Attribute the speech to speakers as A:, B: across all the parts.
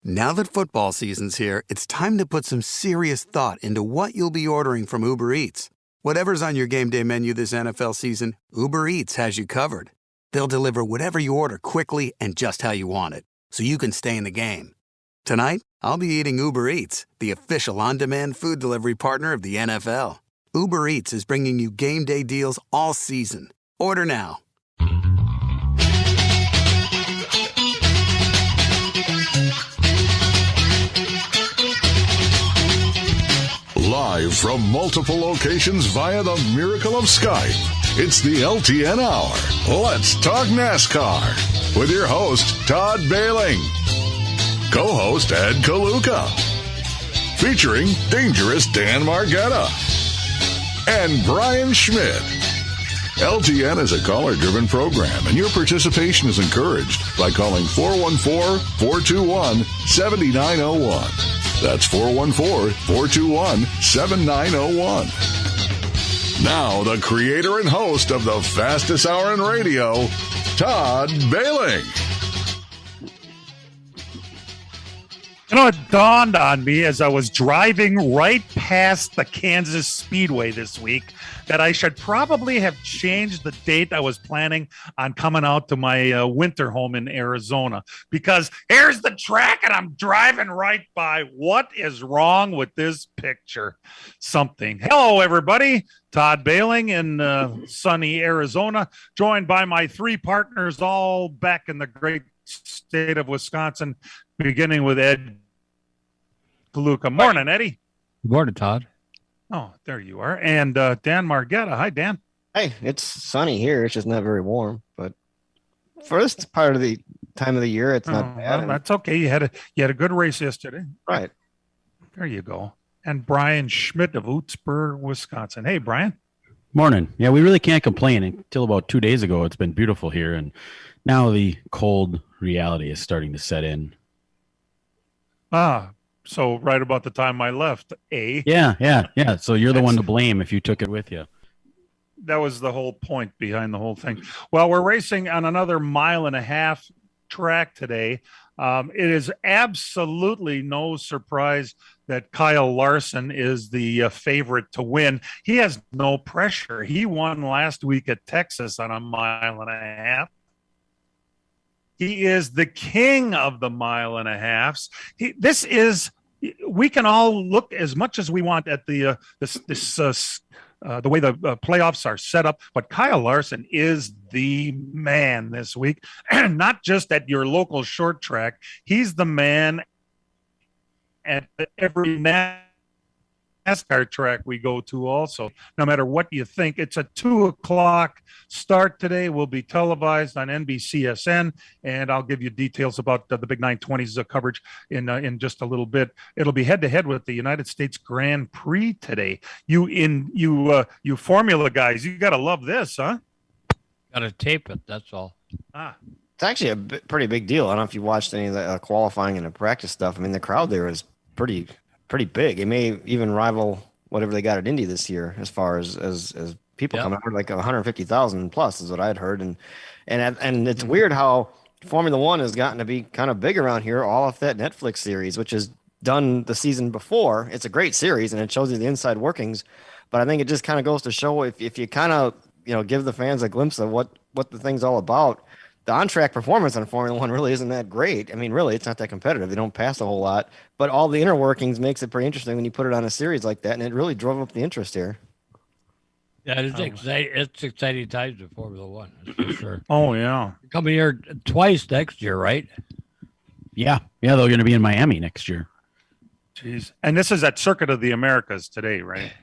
A: Now that football season's here, it's time to put some serious thought into what you'll be ordering from Uber Eats. Whatever's on your game day menu this NFL season, Uber Eats has you covered. They'll deliver whatever you order quickly and just how you want it, so you can stay in the game. Tonight, I'll be eating Uber Eats, the official on-demand food delivery partner of the NFL. Uber Eats is bringing you game day deals all season. Order now.
B: Live from multiple locations via the miracle of Skype, it's the LTN Hour. Let's talk NASCAR with your host, Todd Bailing. Co-host, Ed Kaluka. Featuring dangerous Dan Margetta. And Brian Schmidt. LTN is a caller-driven program, and your participation is encouraged by calling 414-421-7901. That's 414-421-7901. Now, the creator and host of the fastest hour in radio, Todd Bailing.
C: You know, it dawned on me as I was driving right past the Kansas Speedway this week that I should probably have changed the date I was planning on coming out to my winter home in Arizona, because here's the track and I'm driving right by. What is wrong with this picture? Something. Hello, everybody. Todd Bailing in sunny Arizona, joined by my three partners, all back in the great state of Wisconsin, beginning with Ed Kaluka. Morning, Eddie.
D: Good morning, Todd.
C: Oh, there you are. And Dan Margetta. Hi, Dan.
E: Hey, it's sunny here. It's just not very warm, but for this part of the time of the year, it's not bad.
C: Well, that's okay. You had a good race yesterday.
E: Right.
C: There you go. And Brian Schmidt of Oottsburg, Wisconsin. Hey, Brian.
D: Morning. Yeah, we really can't complain. Until about 2 days ago, it's been beautiful here, and now the cold reality is starting to set in.
C: So right about the time I left,
D: Yeah. So you're the one to blame if you took it with you.
C: That was the whole point behind the whole thing. Well, we're racing on another 1.5 mile track today. It is absolutely no surprise that Kyle Larson is the favorite to win. He has no pressure. He won last week at Texas on 1.5 miles. He is the king of the 1.5 miles. We can all look as much as we want at the way the playoffs are set up, but Kyle Larson is the man this week, not just at your local short track. He's the man at every NASCAR track we go to also. No matter what you think, it's a 2:00 start today. Will be televised on NBCSN, and I'll give you details about the Big 920s coverage in just a little bit. It'll be head-to-head with the United States Grand Prix today. You Formula guys, you got to love this, huh?
F: Got to tape it, that's all.
E: It's actually a pretty big deal. I don't know if you watched any of the qualifying and the practice stuff. I mean, the crowd there is pretty big. It may even rival whatever they got at Indy this year as far as people coming out, like 150,000 plus is what I'd heard. And it's weird how Formula One has gotten to be kind of big around here, all off that Netflix series, which is done the season before. It's a great series and it shows you the inside workings, but I think it just kind of goes to show if you kind of, give the fans a glimpse of what the thing's all about. The on-track performance on Formula One really isn't that great. I mean, really, it's not that competitive. They don't pass a whole lot, but all the inner workings makes it pretty interesting when you put it on a series like that, and it really drove up the interest here.
F: Yeah, it's exciting times in Formula One, that's for sure.
C: Oh, yeah.
F: Coming here twice next year, right?
D: Yeah, they're going to be in Miami next year.
C: Jeez. And this is at Circuit of the Americas today, right?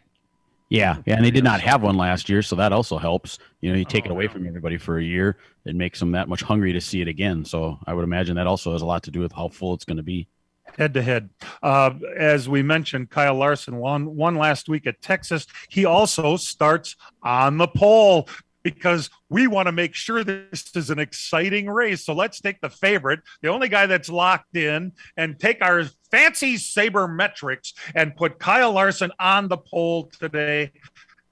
D: Yeah, and they did not have one last year, so that also helps. You take it away from everybody for a year, it makes them that much hungry to see it again. So I would imagine that also has a lot to do with how full it's going to be.
C: Head-to-head. As we mentioned, Kyle Larson won last week at Texas. He also starts on the pole because we want to make sure this is an exciting race. So let's take the favorite, the only guy that's locked in, and take our fancy sabermetrics and put Kyle Larson on the pole today.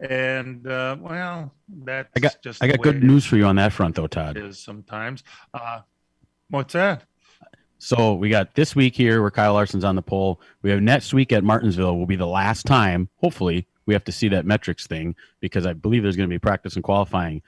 C: And that's
D: I got good news for you on that front, though, Todd.
C: Is sometimes. What's that?
D: So we got this week here where Kyle Larson's on the pole. We have next week at Martinsville will be the last time, hopefully, we have to see that metrics thing because I believe there's going to be practice and qualifying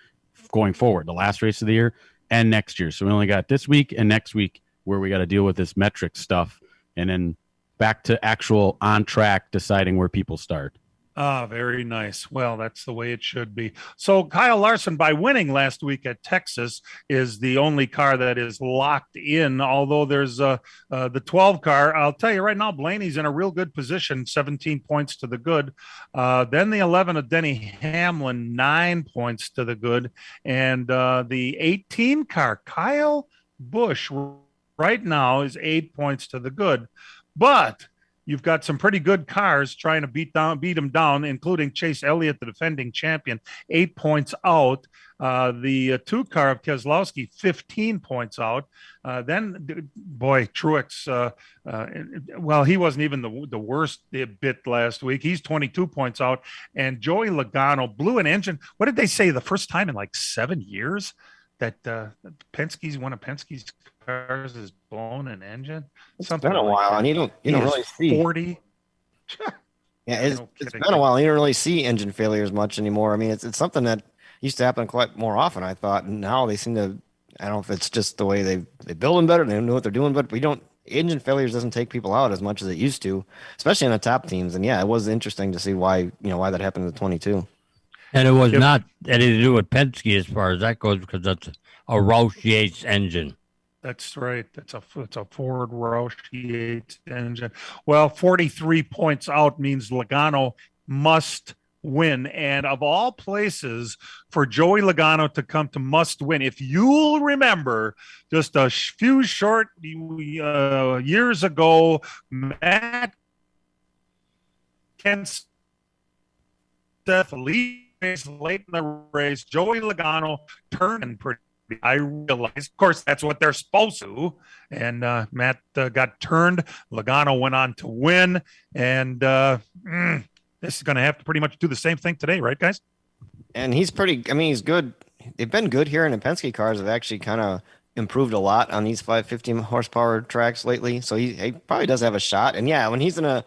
D: going forward, the last race of the year and next year. So we only got this week and next week where we got to deal with this metrics stuff and then back to actual on track deciding where people start.
C: Ah, very nice. Well, that's the way it should be. So Kyle Larson, by winning last week at Texas, is the only car that is locked in, although there's the 12 car. I'll tell you right now, Blaney's in a real good position, 17 points to the good. Then the 11 of Denny Hamlin, 9 points to the good. And the 18 car, Kyle Busch, right now is 8 points to the good. But you've got some pretty good cars trying to beat them down, including Chase Elliott, the defending champion, 8 points out. The 2 car of Keselowski, 15 points out. Then, boy, Truex, well, he wasn't even the worst bit last week. He's 22 points out. And Joey Logano blew an engine. What did they say? The first time in like 7 years that one of Penske's cars has blown an engine.
E: It's been a while, and you don't really see
C: 40.
E: Yeah, it's been a while. You don't really see engine failures much anymore. I mean, it's something that used to happen quite more often, I thought, and now they seem to. I don't know if it's just the way they build them better, they know what they're doing, but engine failures doesn't take people out as much as it used to, especially on the top teams. And yeah, it was interesting to see why that happened in the 22.
F: And it was not anything to do with Penske as far as that goes, because that's a Roush Yates engine.
C: That's right. It's a Ford Roush Yates engine. Well, 43 points out means Logano must win. And of all places for Joey Logano to come to must win, if you'll remember, just a few short years ago, Matt Kenseth late in the race, Joey Logano turned pretty. I realized, of course, that's what they're supposed to. And Matt got turned. Logano went on to win. And this is going to have to pretty much do the same thing today, right, guys?
E: And he's he's good. They've been good here, and the Penske cars have actually kind of improved a lot on these 550 horsepower tracks lately. So he probably does have a shot. And yeah, when he's if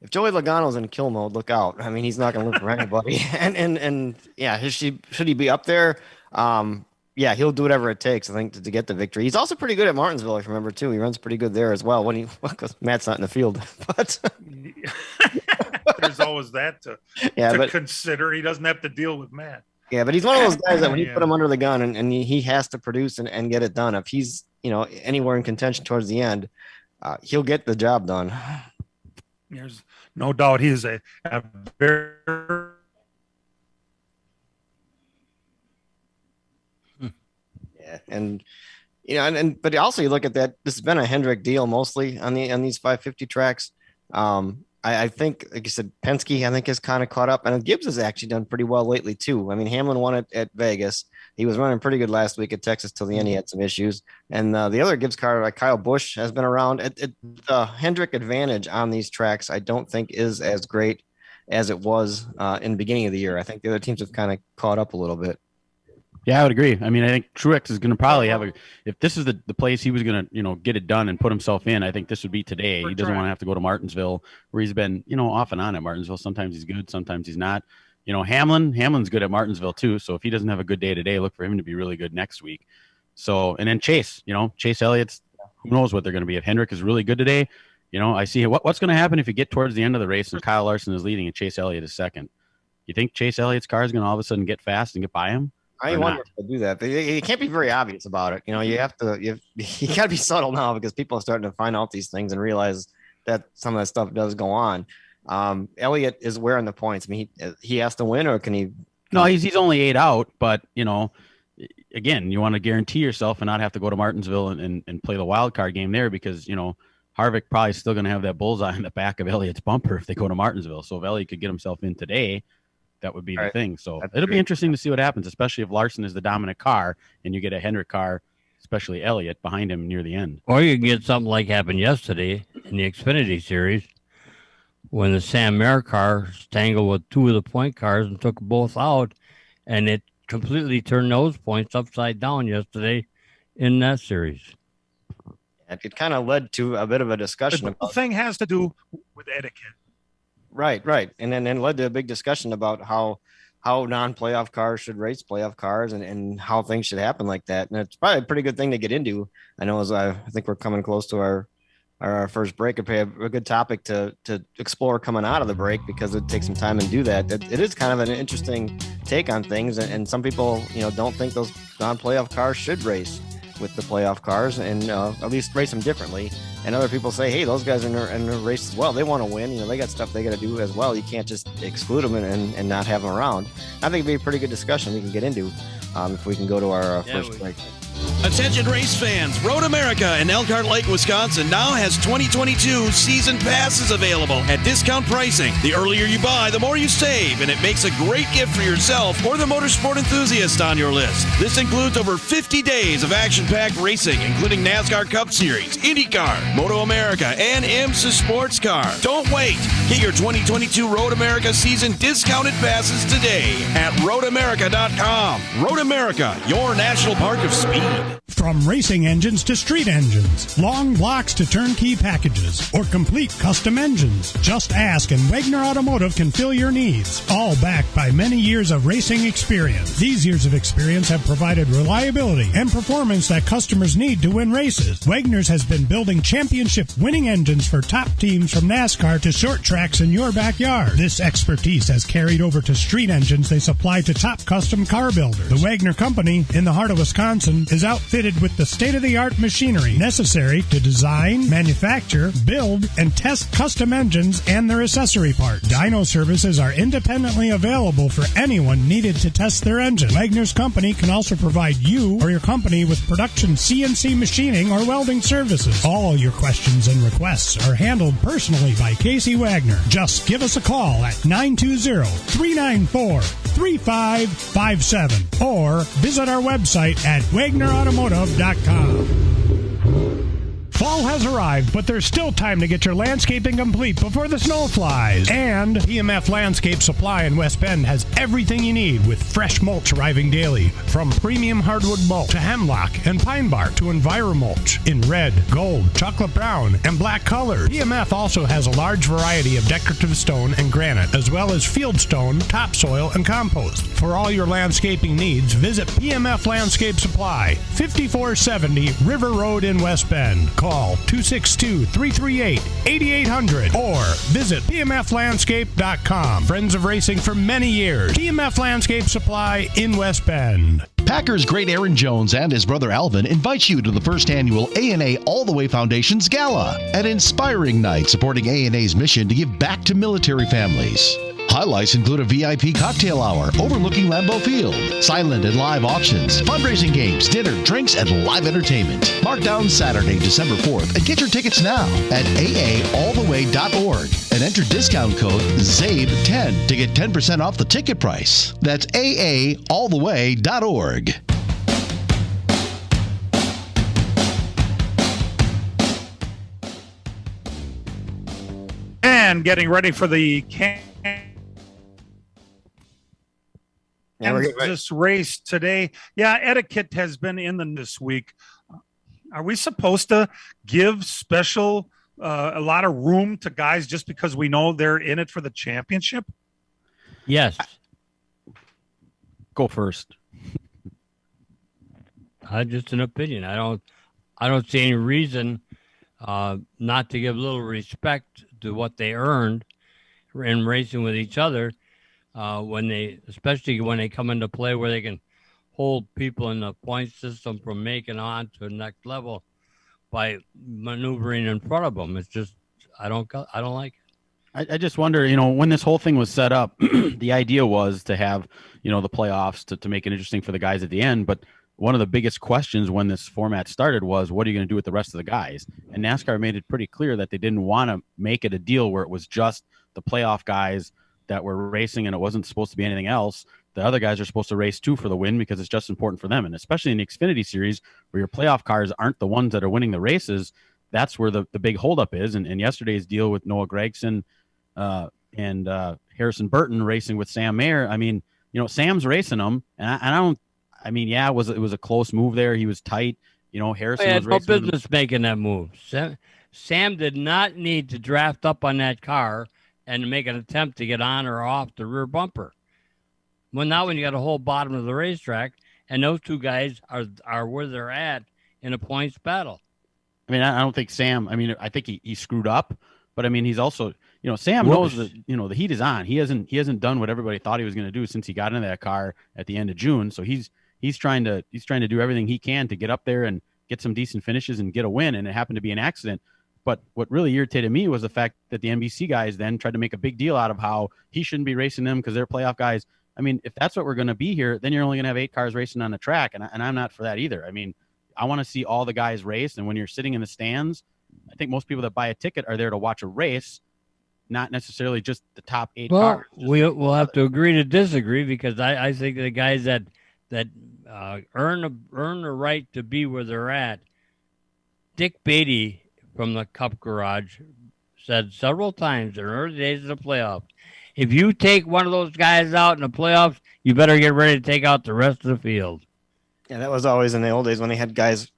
E: Joey Logano's in kill mode, look out. I mean, he's not going to look for anybody. and yeah, should he be up there? Yeah, he'll do whatever it takes, I think, to get the victory. He's also pretty good at Martinsville, if you remember, too. He runs pretty good there as well because Matt's not in the field. But
C: there's always that to consider. He doesn't have to deal with Matt.
E: Yeah, but he's one of those guys that when you put him under the gun and he has to produce and get it done. If he's anywhere in contention towards the end, he'll get the job done.
C: There's no doubt he is a very
E: and but also you look at that. This has been a Hendrick deal mostly on these 550 tracks. I think, like you said, Penske I think has kind of caught up, and Gibbs has actually done pretty well lately too. I mean, Hamlin won it at Vegas. He was running pretty good last week at Texas till the end. He had some issues, and the other Gibbs car, like Kyle Busch, has been around. The Hendrick advantage on these tracks, I don't think, is as great as it was in the beginning of the year. I think the other teams have kind of caught up a little bit.
D: Yeah, I would agree. I mean, I think Truex is going to probably have if this is the place he was going to, get it done and put himself in, I think this would be today. He doesn't want to have to go to Martinsville where he's been, off and on at Martinsville. Sometimes he's good, sometimes he's not. Hamlin's good at Martinsville too. So if he doesn't have a good day today, look for him to be really good next week. So, and then Chase Elliott's, who knows what they're going to be. If Hendrick is really good today, I see what's going to happen if you get towards the end of the race and Kyle Larson is leading and Chase Elliott is second. You think Chase Elliott's car is going to all of a sudden get fast and get by him?
E: I wonder if they'll do that, but you can't be very obvious about it. You have to, you got to be subtle now because people are starting to find out these things and realize that some of that stuff does go on. Elliott is wearing the points. I mean, he has to win, or can he?
D: No, he's only 8 out, but again, you want to guarantee yourself and not have to go to Martinsville and play the wild card game there because Harvick probably still going to have that bullseye in the back of Elliott's bumper if they go to Martinsville. So if Elliott could get himself in today, that would be the thing. So it'll be interesting to see what happens, especially if Larson is the dominant car and you get a Hendrick car, especially Elliott, behind him near the end.
F: Or you can get something like happened yesterday in the Xfinity Series when the Sam Mayer car tangled with 2 of the point cars and took both out, and it completely turned those points upside down yesterday in that series.
E: It kind of led to a bit of a discussion.
C: The whole thing has to do with etiquette.
E: Right. And then led to a big discussion about how non-playoff cars should race playoff cars and how things should happen like that. And it's probably a pretty good thing to get into. I know I think we're coming close to our first break. It'd be a good topic to explore coming out of the break, because it takes some time and do that. It is kind of an interesting take on things. And some people, don't think those non-playoff cars should race with the playoff cars and at least race them differently. And other people say, hey, those guys are in the race as well. They want to win. They got stuff they got to do as well. You can't just exclude them and not have them around. I think it'd be a pretty good discussion we can get into if we can go to our first break.
G: Attention race fans, Road America in Elkhart Lake, Wisconsin now has 2022 season passes available at discount pricing. The earlier you buy, the more you save, and it makes a great gift for yourself or the motorsport enthusiast on your list. This includes over 50 days of action-packed racing, including NASCAR Cup Series, IndyCar, Moto America, and IMSA Sports Car. Don't wait. Get your 2022 Road America season discounted passes today at roadamerica.com. Road America, your national park of speed.
H: From racing engines to street engines, long blocks to turnkey packages, or complete custom engines, just ask and Wagner Automotive can fill your needs. All backed by many years of racing experience. These years of experience have provided reliability and performance that customers need to win races. Wagner's has been building championship winning engines for top teams from NASCAR to short tracks in your backyard. This expertise has carried over to street engines they supply to top custom car builders. The Wagner Company, in the heart of Wisconsin, is outfitted with the state-of-the-art machinery necessary to design, manufacture, build, and test custom engines and their accessory parts. Dyno services are independently available for anyone needed to test their engine. Wagner's Company can also provide you or your company with production CNC machining or welding services. All your questions and requests are handled personally by Casey Wagner. Just give us a call at 920-394-3557 or visit our website at wagnerautomotive.com. Fall has arrived, but there's still time to get your landscaping complete before the snow flies. And PMF Landscape Supply in West Bend has everything you need, with fresh mulch arriving daily. From premium hardwood mulch to hemlock and pine bark to EnviroMulch in red, gold, chocolate brown, and black colors. PMF also has a large variety of decorative stone and granite, as well as field stone, topsoil, and compost. For all your landscaping needs, visit PMF Landscape Supply, 5470 River Road in West Bend. Call 262-338-8800 or visit pmflandscape.com. Friends of racing for many years. PMF Landscape Supply in West Bend.
I: Packers great Aaron Jones and his brother Alvin invite you to the first annual A&A All the Way Foundation's Gala, an inspiring night supporting A&A's mission to give back to military families. Highlights include a VIP cocktail hour overlooking Lambeau Field, silent and live auctions, fundraising games, dinner, drinks, and live entertainment. Mark down Saturday, December 4th, and get your tickets now at aaalltheway.org and enter discount code ZABE10 to get 10% off the ticket price. That's aaalltheway.org.
C: And getting ready for the Kansas race today. Yeah, etiquette has been in this week. Are we supposed to give special a lot of room to guys just because we know they're in it for the championship?
F: Yes.
D: Go first.
F: Just an opinion. I don't see any reason not to give a little respect to what they earned in racing with each other. Especially when they come into play where they can hold people in the point system from making on to the next level by maneuvering in front of them. It's just, I don't like it.
D: I just wonder, when this whole thing was set up, the idea was to have, the playoffs to make it interesting for the guys at the end. But one of the biggest questions when this format started was, what are you going to do with the rest of the guys? And NASCAR made it pretty clear that they didn't want to make it a deal where it was just the playoff guys that were racing and it wasn't supposed to be anything else. The other guys are supposed to race too for the win because it's just important for them. And especially in the Xfinity series where your playoff cars aren't the ones that are winning the races, that's where the big holdup is. And yesterday's deal with Noah Gragson and Harrison Burton racing with Sam Mayer. I mean, Sam's racing them, and it was a close move there. He was tight, Harrison
F: He had
D: was
F: no
D: racing with him.
F: business making that move. Sam did not need to draft up on that car and make an attempt to get on or off the rear bumper. Well, now when you got a whole bottom of the racetrack, and those two guys are where they're at in a points battle.
D: I mean, I don't think Sam. I mean, I think he screwed up, but I mean, he's also, Sam knows that the heat is on. He hasn't done what everybody thought he was going to do since he got into that car at the end of June. So he's trying to do everything he can to get up there and get some decent finishes and get a win. And it happened to be an accident. But what really irritated me was the fact that the NBC guys then tried to make a big deal out of how he shouldn't be racing them because they're playoff guys. I mean, if that's what we're going to be here, then you're only going to have 8 cars racing on the track, and I'm not for that either. I mean, I want to see all the guys race, and when you're sitting in the stands, I think most people that buy a ticket are there to watch a race, not necessarily just the top 8 cars.
F: We'll have to agree to disagree because I think the guys that earn the right to be where they're at. Dick Beatty from the Cup Garage said several times in the early days of the playoffs, if you take one of those guys out in the playoffs, you better get ready to take out the rest of the field.
E: Yeah, that was always in the old days when they had guys,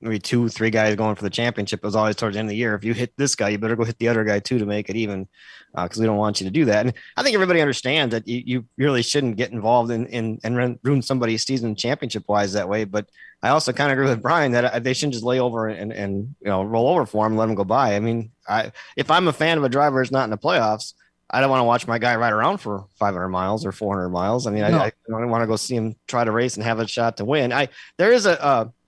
E: maybe 2-3 guys going for the championship. It was always towards the end of the year. If you hit this guy, you better go hit the other guy too to make it even, because we don't want you to do that. And I think everybody understands that you really shouldn't get involved in and ruin somebody's season championship wise that way. But I also kind of agree with Brian that they shouldn't just lay over and roll over for him and let him go by. I mean, if I'm a fan of a driver who's not in the playoffs, I don't want to watch my guy ride around for 500 miles or 400 miles. I mean, no. I don't want to go see him try to race and have a shot to win.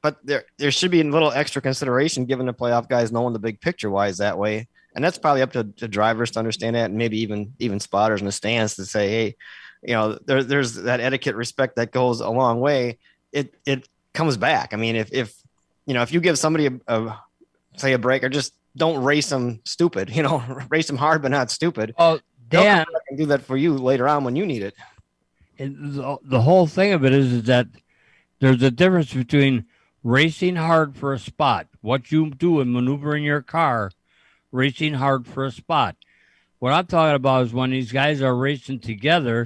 E: But there should be a little extra consideration given the playoff guys knowing the big picture wise that way. And that's probably up to drivers to understand that, and maybe even spotters in the stands to say, hey, there's that etiquette respect that goes a long way. It comes back. I mean, if you give somebody a break, or just don't race them stupid, race them hard, but not stupid.
F: Oh, Dan,
E: I can do that for you later on when you need it.
F: The whole thing of it is that there's a difference between racing hard for a spot, what you do in maneuvering your car, racing hard for a spot. What I'm talking about is when these guys are racing together,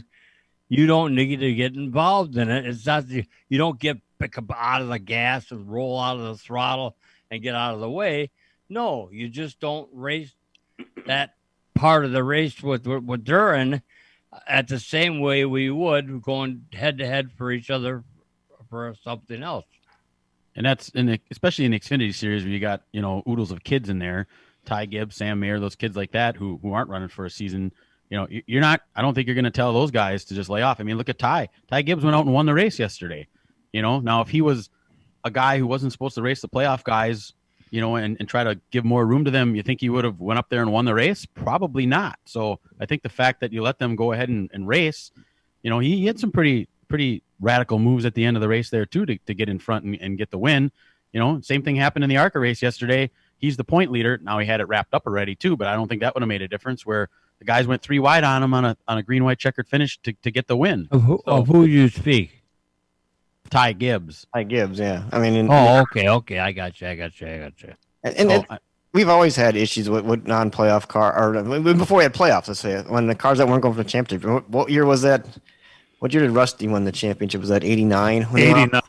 F: you don't need to get involved in it. It's not you don't pick up out of the gas and roll out of the throttle and get out of the way. No, you just don't race that part of the race with they're in at the same way we would going head to head for each other for something else.
D: And that's especially in the Xfinity series where you got, oodles of kids in there, Ty Gibbs, Sam Mayer, those kids like that who aren't running for a season. You're not, I don't think you're going to tell those guys to just lay off. I mean, look at Ty. Ty Gibbs went out and won the race yesterday. Now if he was a guy who wasn't supposed to race the playoff guys, and try to give more room to them, you think he would have went up there and won the race? Probably not. So I think the fact that you let them go ahead and race, he had some pretty radical moves at the end of the race there too to get in front and get the win. Same thing happened in the ARCA race yesterday. He's the point leader. Now he had it wrapped up already too, but I don't think that would have made a difference where the guys went 3 wide on him on a green, white checkered finish to get the win.
F: Of who you speak?
D: Ty Gibbs.
E: Ty Gibbs, yeah. I mean,
F: okay. I got you.
E: And we've always had issues with non-playoff car, or before we had playoffs, let's say, when the cars that weren't going for the championship. What year was that? What year did Rusty win the championship? Was that 89?
C: 89.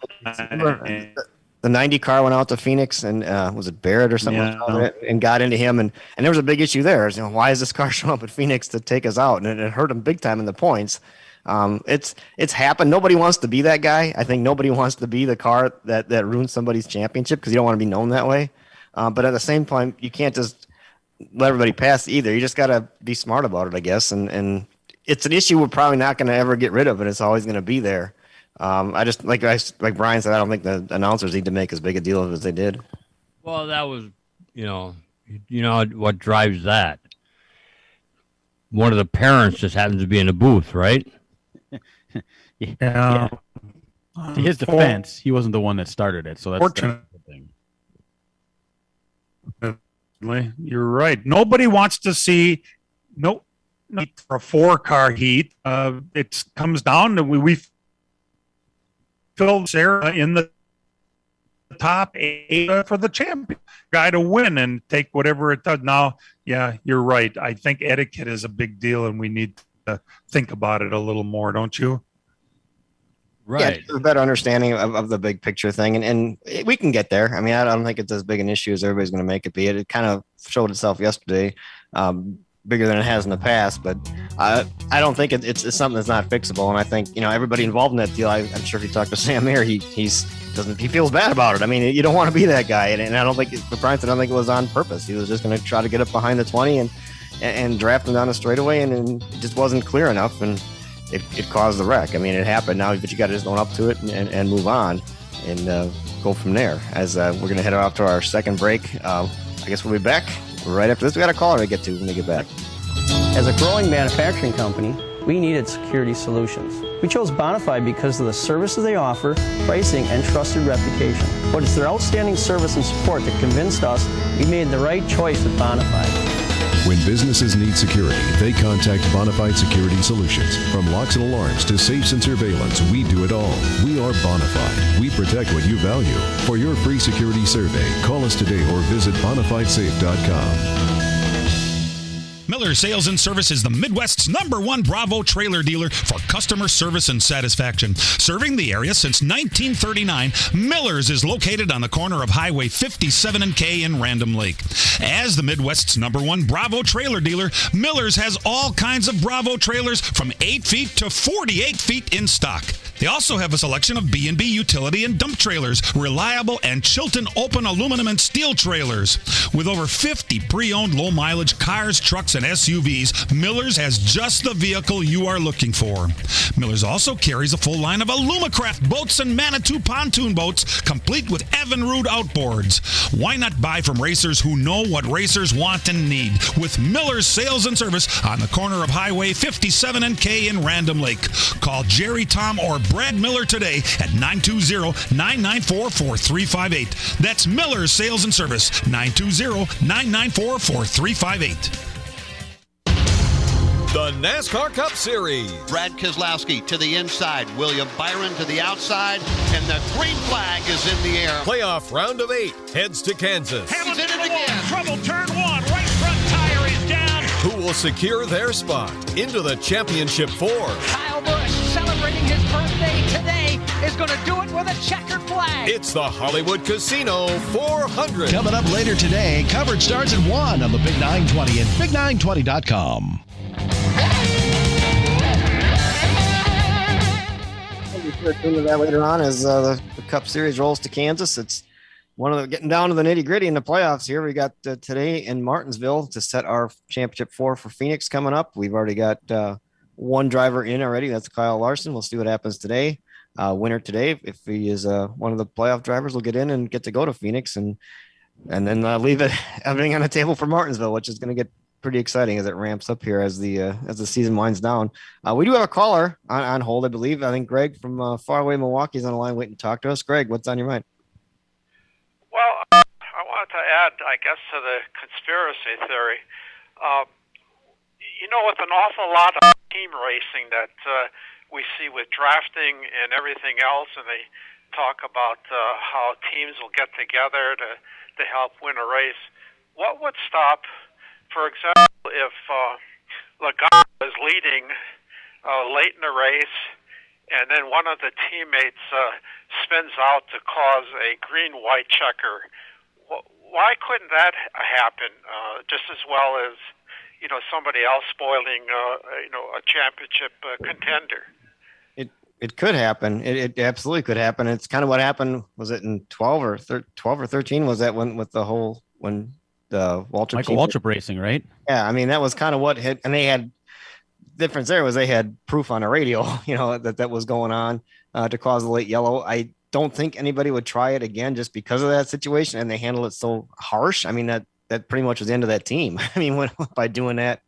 E: The 90 car went out to Phoenix, and was it Barrett or something? Yeah. And got into him, and there was a big issue there. Why is this car showing up at Phoenix to take us out? And it hurt him big time in the points. It's happened. Nobody wants to be that guy. I think nobody wants to be the car that ruins somebody's championship because you don't want to be known that way. But at the same time, you can't just let everybody pass either. You just got to be smart about it, I guess. And it's an issue we're probably not going to ever get rid of, and it's always going to be there. I just like Brian said, I don't think the announcers need to make as big a deal of it as they did.
F: Well, that was, what drives that. One of the parents just happens to be in the booth, right?
D: Yeah. To his defense, he wasn't the one that started it, so that's the
C: thing. You're right. Nobody wants to see for a 4-car heat. It comes down to we filled Sarah in the top 8 for the champion guy to win and take whatever it does. Now, yeah, you're right. I think etiquette is a big deal, and we need to think about it a little more, don't you?
F: Right.
E: Yeah, a better understanding of the big picture thing, and we can get there. I mean, I don't think it's as big an issue as everybody's going to make it be. It kind of showed itself yesterday, bigger than it has in the past. But I don't think it's something that's not fixable. And I think everybody involved in that deal. I'm sure if you talk to Sam Mayer, he feels bad about it. I mean, you don't want to be that guy, and I don't think for Bryanson, I don't think it was on purpose. He was just going to try to get up behind the 20 and draft him down the straightaway, and it just wasn't clear enough, and it caused the wreck. I mean, it happened now, but you got to just own up to it and move on and go from there. As we're going to head off to our second break. I guess we'll be back right after this. We got a caller to get to when we get back.
J: As a growing manufacturing company, we needed security solutions. We chose Bonafide because of the services they offer, pricing, and trusted reputation. But it's their outstanding service and support that convinced us we made the right choice with Bonafide.
K: When businesses need security, they contact Bonafide Security Solutions. From locks and alarms to safes and surveillance, we do it all. We are Bonafide. We protect what you value. For your free security survey, call us today or visit bonafidesafe.com.
L: Miller Sales and Service is the Midwest's #1 Bravo trailer dealer for customer service and satisfaction. Serving the area since 1939, Miller's is located on the corner of Highway 57 and K in Random Lake. As the Midwest's #1 Bravo trailer dealer, Miller's has all kinds of Bravo trailers from 8 feet to 48 feet in stock. They also have a selection of B&B utility and dump trailers, reliable and Chilton open aluminum and steel trailers. With over 50 pre-owned low-mileage cars, trucks, and SUVs, Miller's has just the vehicle you are looking for. Miller's also carries a full line of Alumacraft boats and Manitou pontoon boats, complete with Evinrude outboards. Why not buy from racers who know what racers want and need? With Miller's Sales and Service on the corner of Highway 57 and K in Random Lake. Call Jerry, Tom, or Brad Miller today at 920-994-4358. That's Miller's Sales and Service, 920-994-4358.
M: The NASCAR Cup Series.
N: Brad Keselowski to the inside, William Byron to the outside, and the green flag is in the air.
M: Playoff round of 8 heads to Kansas.
N: Hamilton in it again.
L: Trouble, turn 1, right front tire is down.
M: Who will secure their spot into the Championship 4?
O: Kyle Busch, celebrating his birthday today, is going to do it with a checkered flag.
M: It's the Hollywood Casino 400.
I: Coming up later today, coverage starts at 1 on the Big 920 and Big920.com.
E: We'll be sure to tune to that later on as the Cup Series rolls to Kansas. It's getting down to the nitty gritty in the playoffs here. We got today in Martinsville to set our championship 4 for Phoenix coming up. We've already got one driver in already. That's Kyle Larson. We'll see what happens today. Winner today, if he is one of the playoff drivers, will get in and get to go to Phoenix and then leave everything on the table for Martinsville, which is going to get pretty exciting as it ramps up here as the season winds down. We do have a caller on hold, I believe. I think Greg from far away Milwaukee is on the line waiting to talk to us. Greg, what's on your mind?
P: Well, I wanted to add, I guess, to the conspiracy theory. With an awful lot of team racing that we see with drafting and everything else, and they talk about how teams will get together to help win a race. What would stop, for example, if Logano is leading late in the race, and then one of the teammates spins out to cause a green-white checker? Why couldn't that happen just as well as somebody else spoiling a championship contender?
E: It could happen. It absolutely could happen. It's kind of what happened. Was it in 12 or 13? Was that when the Waltrip
D: Michael Waltrip racing, right?
E: Yeah, I mean that was kind of what hit, and they had difference there was they had proof on the radio, that was going on to cause the late yellow. I don't think anybody would try it again just because of that situation, and they handled it so harsh. I mean that pretty much was the end of that team. I mean, by doing that,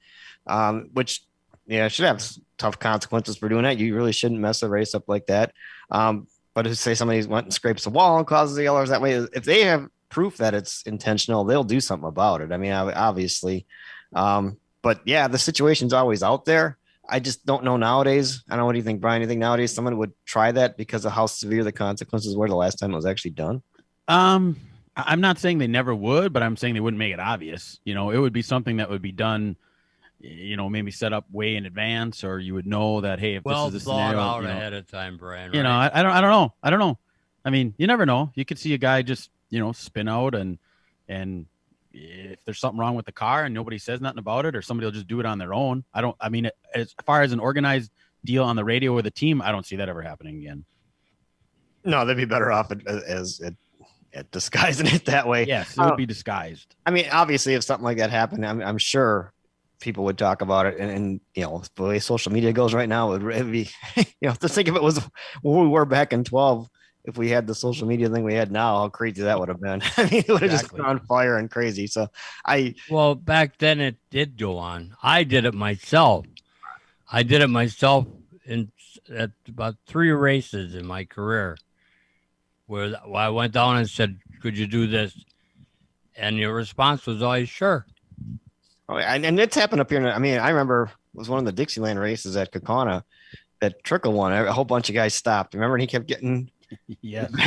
E: which should have tough consequences for doing that. You really shouldn't mess a race up like that. But to say somebody went and scrapes the wall and causes the yellers that way, if they have proof that it's intentional, they'll do something about it. I mean, obviously, but yeah, the situation's always out there. I just don't know nowadays. I don't know. What do you think, Brian? You think nowadays someone would try that because of how severe the consequences were the last time it was actually done?
D: I'm not saying they never would, but I'm saying they wouldn't make it obvious. It would be something that would be done maybe set up way in advance, or you would know that, hey, if
F: well
D: this is the
F: thought
D: scenario,
F: out ahead of time, Brian.
D: I don't know. I mean, you never know. You could see a guy just, spin out and if there's something wrong with the car and nobody says nothing about it, or somebody will just do it on their own. As far as an organized deal on the radio with a team, I don't see that ever happening again.
E: No, they'd be better off at disguising it that way.
D: Yes, it would be disguised.
E: I mean, obviously, if something like that happened, I'm sure people would talk about it. And the way social media goes right now, it'd be, to think if it was where we were back in 12, if we had the social media thing we had now, how crazy that would have been. I mean, it would have just been on fire and crazy. So
F: well, back then it did go on. I did it myself. At about 3 races in my career where I went down and said, could you do this? And your response was always, sure.
E: Oh, and it's happened up here. I mean, I remember it was one of the Dixieland races at Kaukauna that Trickle won. A whole bunch of guys stopped. Remember, and he kept getting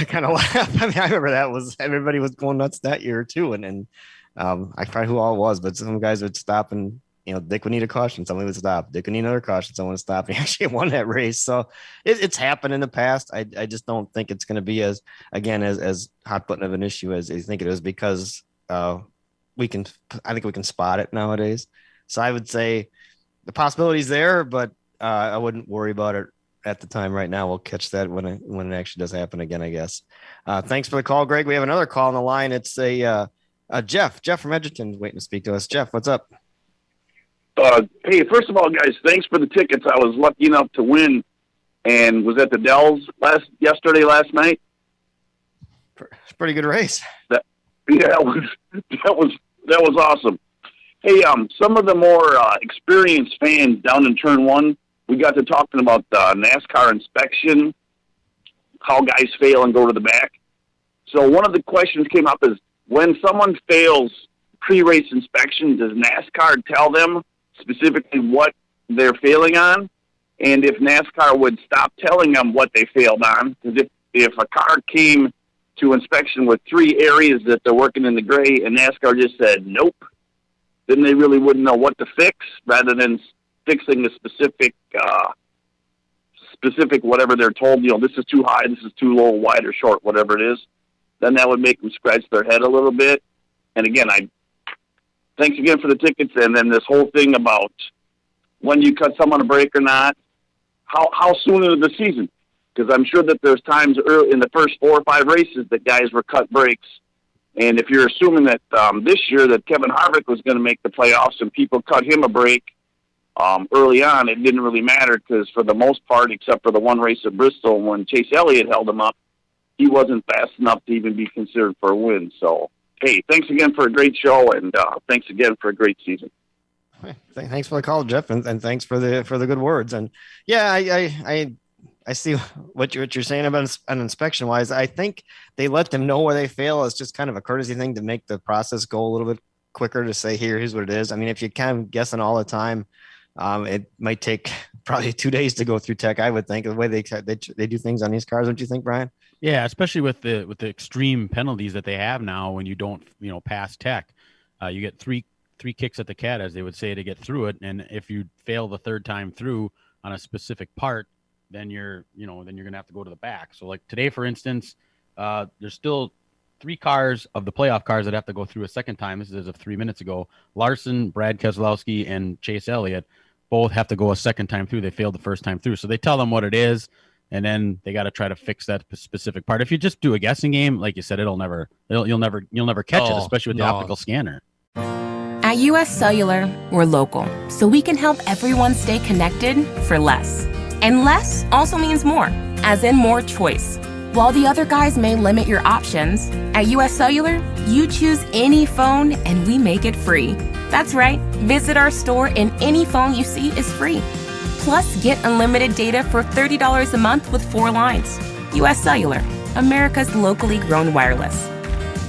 E: kind of laugh. I mean, I remember everybody was going nuts that year too. And I forgot who all it was, but some guys would stop and, Dick would need a caution. Somebody would stop. Dick would need another caution. Someone would stop. And he actually won that race. So it's happened in the past. I just don't think it's going to be as hot button of an issue as you think it is, because I think we can spot it nowadays. So I would say the possibility's there, but I wouldn't worry about it at the time. Right now, we'll catch that when it actually does happen again, I guess. Thanks for the call, Greg. We have another call on the line. It's Jeff from Edgerton waiting to speak to us. Jeff, what's up?
Q: Hey, first of all, guys, thanks for the tickets. I was lucky enough to win and was at the Dells last night.
E: It's a pretty good race.
Q: That was awesome. Hey, some of the more experienced fans down in turn 1, we got to talking about the NASCAR inspection, how guys fail and go to the back. So one of the questions came up is, when someone fails pre-race inspection, does NASCAR tell them specifically what they're failing on? And if NASCAR would stop telling them what they failed on, because if a car came to inspection with 3 areas that they're working in the gray and NASCAR just said nope, then they really wouldn't know what to fix, rather than fixing a specific whatever they're told, this is too high, this is too low, wide or short, whatever it is. Then that would make them scratch their head a little bit. And again, thanks again for the tickets. And then this whole thing about when you cut someone a break or not, how soon into the season? Because I'm sure that there's times early in the first 4 or 5 races that guys were cut breaks. And if you're assuming that this year that Kevin Harvick was going to make the playoffs and people cut him a break early on, it didn't really matter, because for the most part, except for the one race at Bristol when Chase Elliott held him up, he wasn't fast enough to even be considered for a win. So, hey, thanks again for a great show, and thanks again for a great season.
E: Thanks for the call, Jeff, and thanks for the good words. And yeah, I see what you're saying about an inspection wise. I think they let them know where they fail. It's just kind of a courtesy thing to make the process go a little bit quicker, to say, here's what it is. I mean, if you're kind of guessing all the time, it might take probably 2 days to go through tech, I would think, the way they do things on these cars. Don't you think, Brian?
D: Yeah, especially with the extreme penalties that they have now when you don't, pass tech. You get three kicks at the cat, as they would say, to get through it. And if you fail the 3rd time through on a specific part, then you're going to have to go to the back. So like today, for instance, there's still 3 cars of the playoff cars that have to go through a second time. This is as of 3 minutes ago. Larson, Brad Keselowski, and Chase Elliott both have to go a second time through. They failed the first time through. So they tell them what it is, and then they got to try to fix that specific part. If you just do a guessing game, like you said, you'll never catch it, especially with the optical scanner.
R: At US Cellular, we're local, so we can help everyone stay connected for less. And less also means more, as in more choice. While the other guys may limit your options, at US Cellular, you choose any phone and we make it free. That's right, visit our store and any phone you see is free. Plus, get unlimited data for $30 a month with 4 lines. US Cellular, America's locally grown wireless.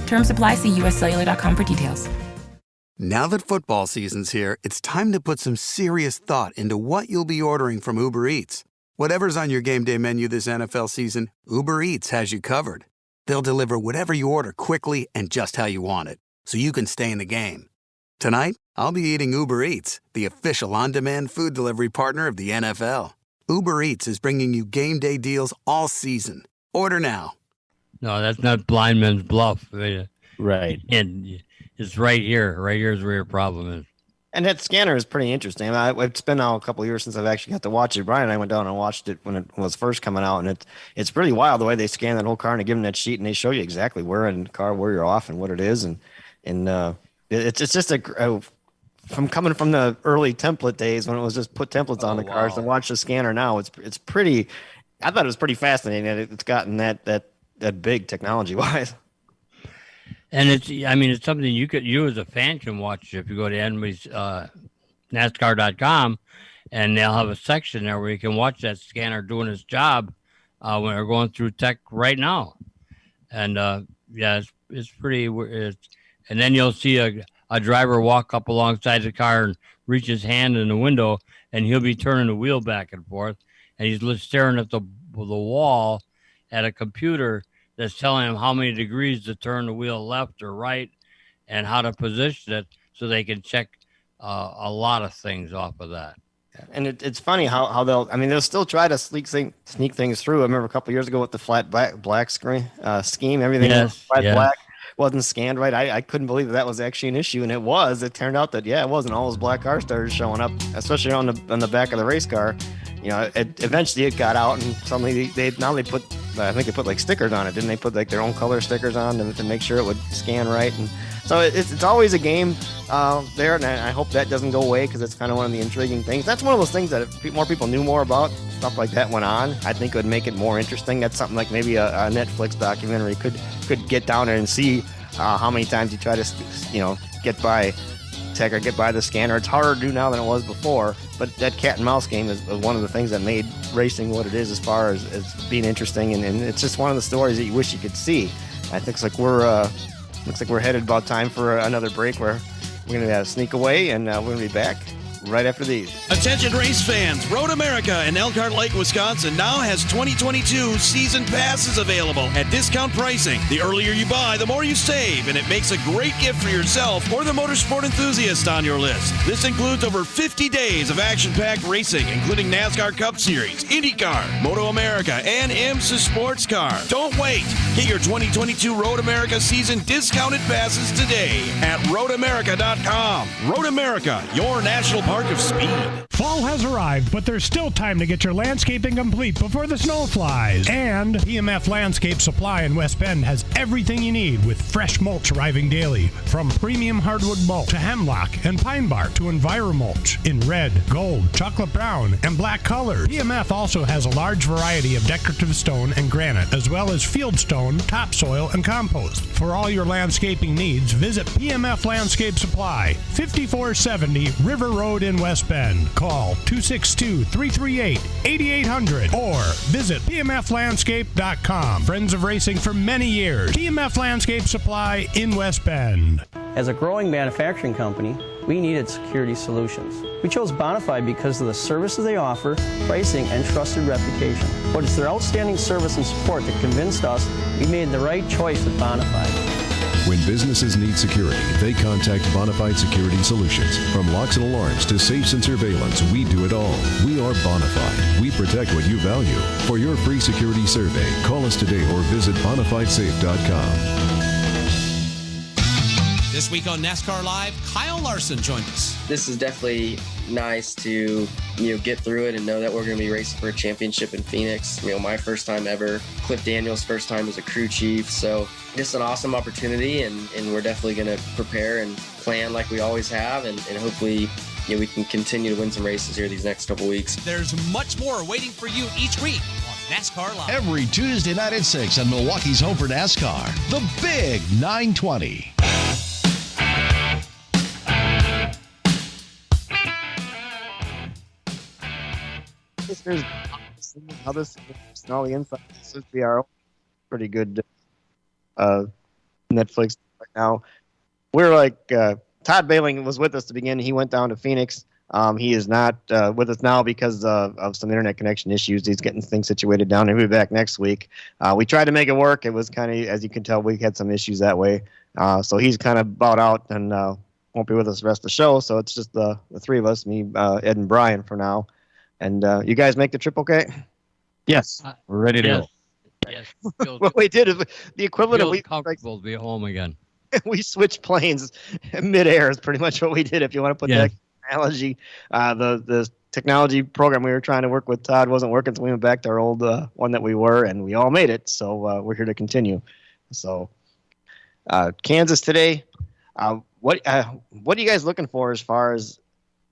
R: Terms apply. See uscellular.com for details.
A: Now that football season's here, it's time to put some serious thought into what you'll be ordering from Uber Eats. Whatever's on your game day menu this NFL season, Uber Eats has you covered. They'll deliver whatever you order quickly and just how you want it, so you can stay in the game. Tonight, I'll be eating Uber Eats, the official on-demand food delivery partner of the NFL. Uber Eats is bringing you game day deals all season. Order now.
F: No, that's not blind man's bluff.
D: Right.
F: And it's right here. Right here is where your problem is.
E: And that scanner is pretty interesting. It's been now a couple of years since I've actually got to watch it. Brian and I went down and watched it when it was first coming out, and it's pretty wild the way they scan that whole car and they give them that sheet and they show you exactly where in the car, where you're off, and what it is, and it's just from coming from the early template days when it was just put templates on the cars and watch the scanner now. It's pretty. I thought it was pretty fascinating that it's gotten that big technology wise.
F: And it's something you as a fan can watch if you go to anybody's NASCAR.com, and they'll have a section there where you can watch that scanner doing its job when they're going through tech right now. And it's pretty. And then you'll see a driver walk up alongside the car and reach his hand in the window, and he'll be turning the wheel back and forth, and he's staring at the wall at a computer that's telling him how many degrees to turn the wheel left or right and how to position it so they can check a lot of things off of that.
E: And it's funny how they'll still try to sneak things through. I remember a couple of years ago with the flat black screen scheme, everything black wasn't scanned right. I couldn't believe that was actually an issue, and it was. It turned out that it wasn't. All those black cars started showing up, especially on the back of the race car. Eventually it got out, and suddenly they put, I think they put like stickers on it, didn't they? Put like their own color stickers on to make sure it would scan right. And so it's always a game there, and I hope that doesn't go away because it's kind of one of the intriguing things. That's one of those things that if more people knew more about, stuff like that went on, I think it would make it more interesting. That's something like maybe a Netflix documentary could get down there and see how many times you try to get by tech or get by the scanner. It's harder to do now than it was before, but that cat and mouse game is one of the things that made racing what it is as far as being interesting, and it's just one of the stories that you wish you could see. I think it's like we're headed about time for another break where we're going to sneak away, and we're going to be back right after these.
G: Attention race fans, Road America in Elkhart Lake, Wisconsin now has 2022 season passes available at discount pricing. The earlier you buy, the more you save, and it makes a great gift for yourself or the motorsport enthusiast on your list. This includes over 50 days of action-packed racing, including NASCAR Cup Series, IndyCar, Moto America, and IMSA Sports Car. Don't wait. Get your 2022 Road America season discounted passes today at roadamerica.com. Road America, your national park of speed.
H: Fall has arrived, but there's still time to get your landscaping complete before the snow flies. And PMF Landscape Supply in West Bend has everything you need with fresh mulch arriving daily. From premium hardwood mulch to hemlock and pine bark to EnviroMulch in red, gold, chocolate brown, and black colors. PMF also has a large variety of decorative stone and granite, as well as field stone, topsoil, and compost. For all your landscaping needs, visit PMF Landscape Supply, 5470 River Road in West Bend. Call 262-338-8800 or visit pmflandscape.com. Friends of racing for many years. PMF Landscape Supply in West Bend.
J: As a growing manufacturing company, we needed security solutions. We chose Bonafide because of the services they offer, pricing, and trusted reputation. But it's their outstanding service and support that convinced us we made the right choice with Bonafide.
K: When businesses need security, they contact Bonafide Security Solutions. From locks and alarms to safes and surveillance, we do it all. We are Bonafide. We protect what you value. For your free security survey, call us today or visit bonafidesafe.com.
S: This week on NASCAR Live, Kyle Larson joined us.
T: This is definitely nice to get through it and know that we're going to be racing for a championship in Phoenix. My first time ever. Cliff Daniels' first time as a crew chief. So this is an awesome opportunity, and we're definitely going to prepare and plan like we always have, and hopefully we can continue to win some races here these next couple weeks.
S: There's much more waiting for you each week on NASCAR Live.
I: Every Tuesday night at 6 on Milwaukee's Home for NASCAR, the Big 920.
E: Listeners, how this and all the insights, this is our pretty good Netflix right now. We're like Todd Bailing was with us to begin. He went down to Phoenix. He is not with us now because of some internet connection issues. He's getting things situated down. He'll be back next week. We tried to make it work. It was kind of, as you can tell, we had some issues that way. So he's kind of bowed out, and won't be with us the rest of the show, so it's just the three of us, me, Ed, and Brian for now. And you guys make the trip okay?
D: Yes, we're ready to go.
F: Yes.
E: What we did is the equivalent of
F: comfortable to be home again.
E: we switched planes mid-air is pretty much what we did. If you want to put that analogy, the technology program we were trying to work with Todd wasn't working, so we went back to our old one that we were, and we all made it. So we're here to continue. So Kansas today. What are you guys looking for as far as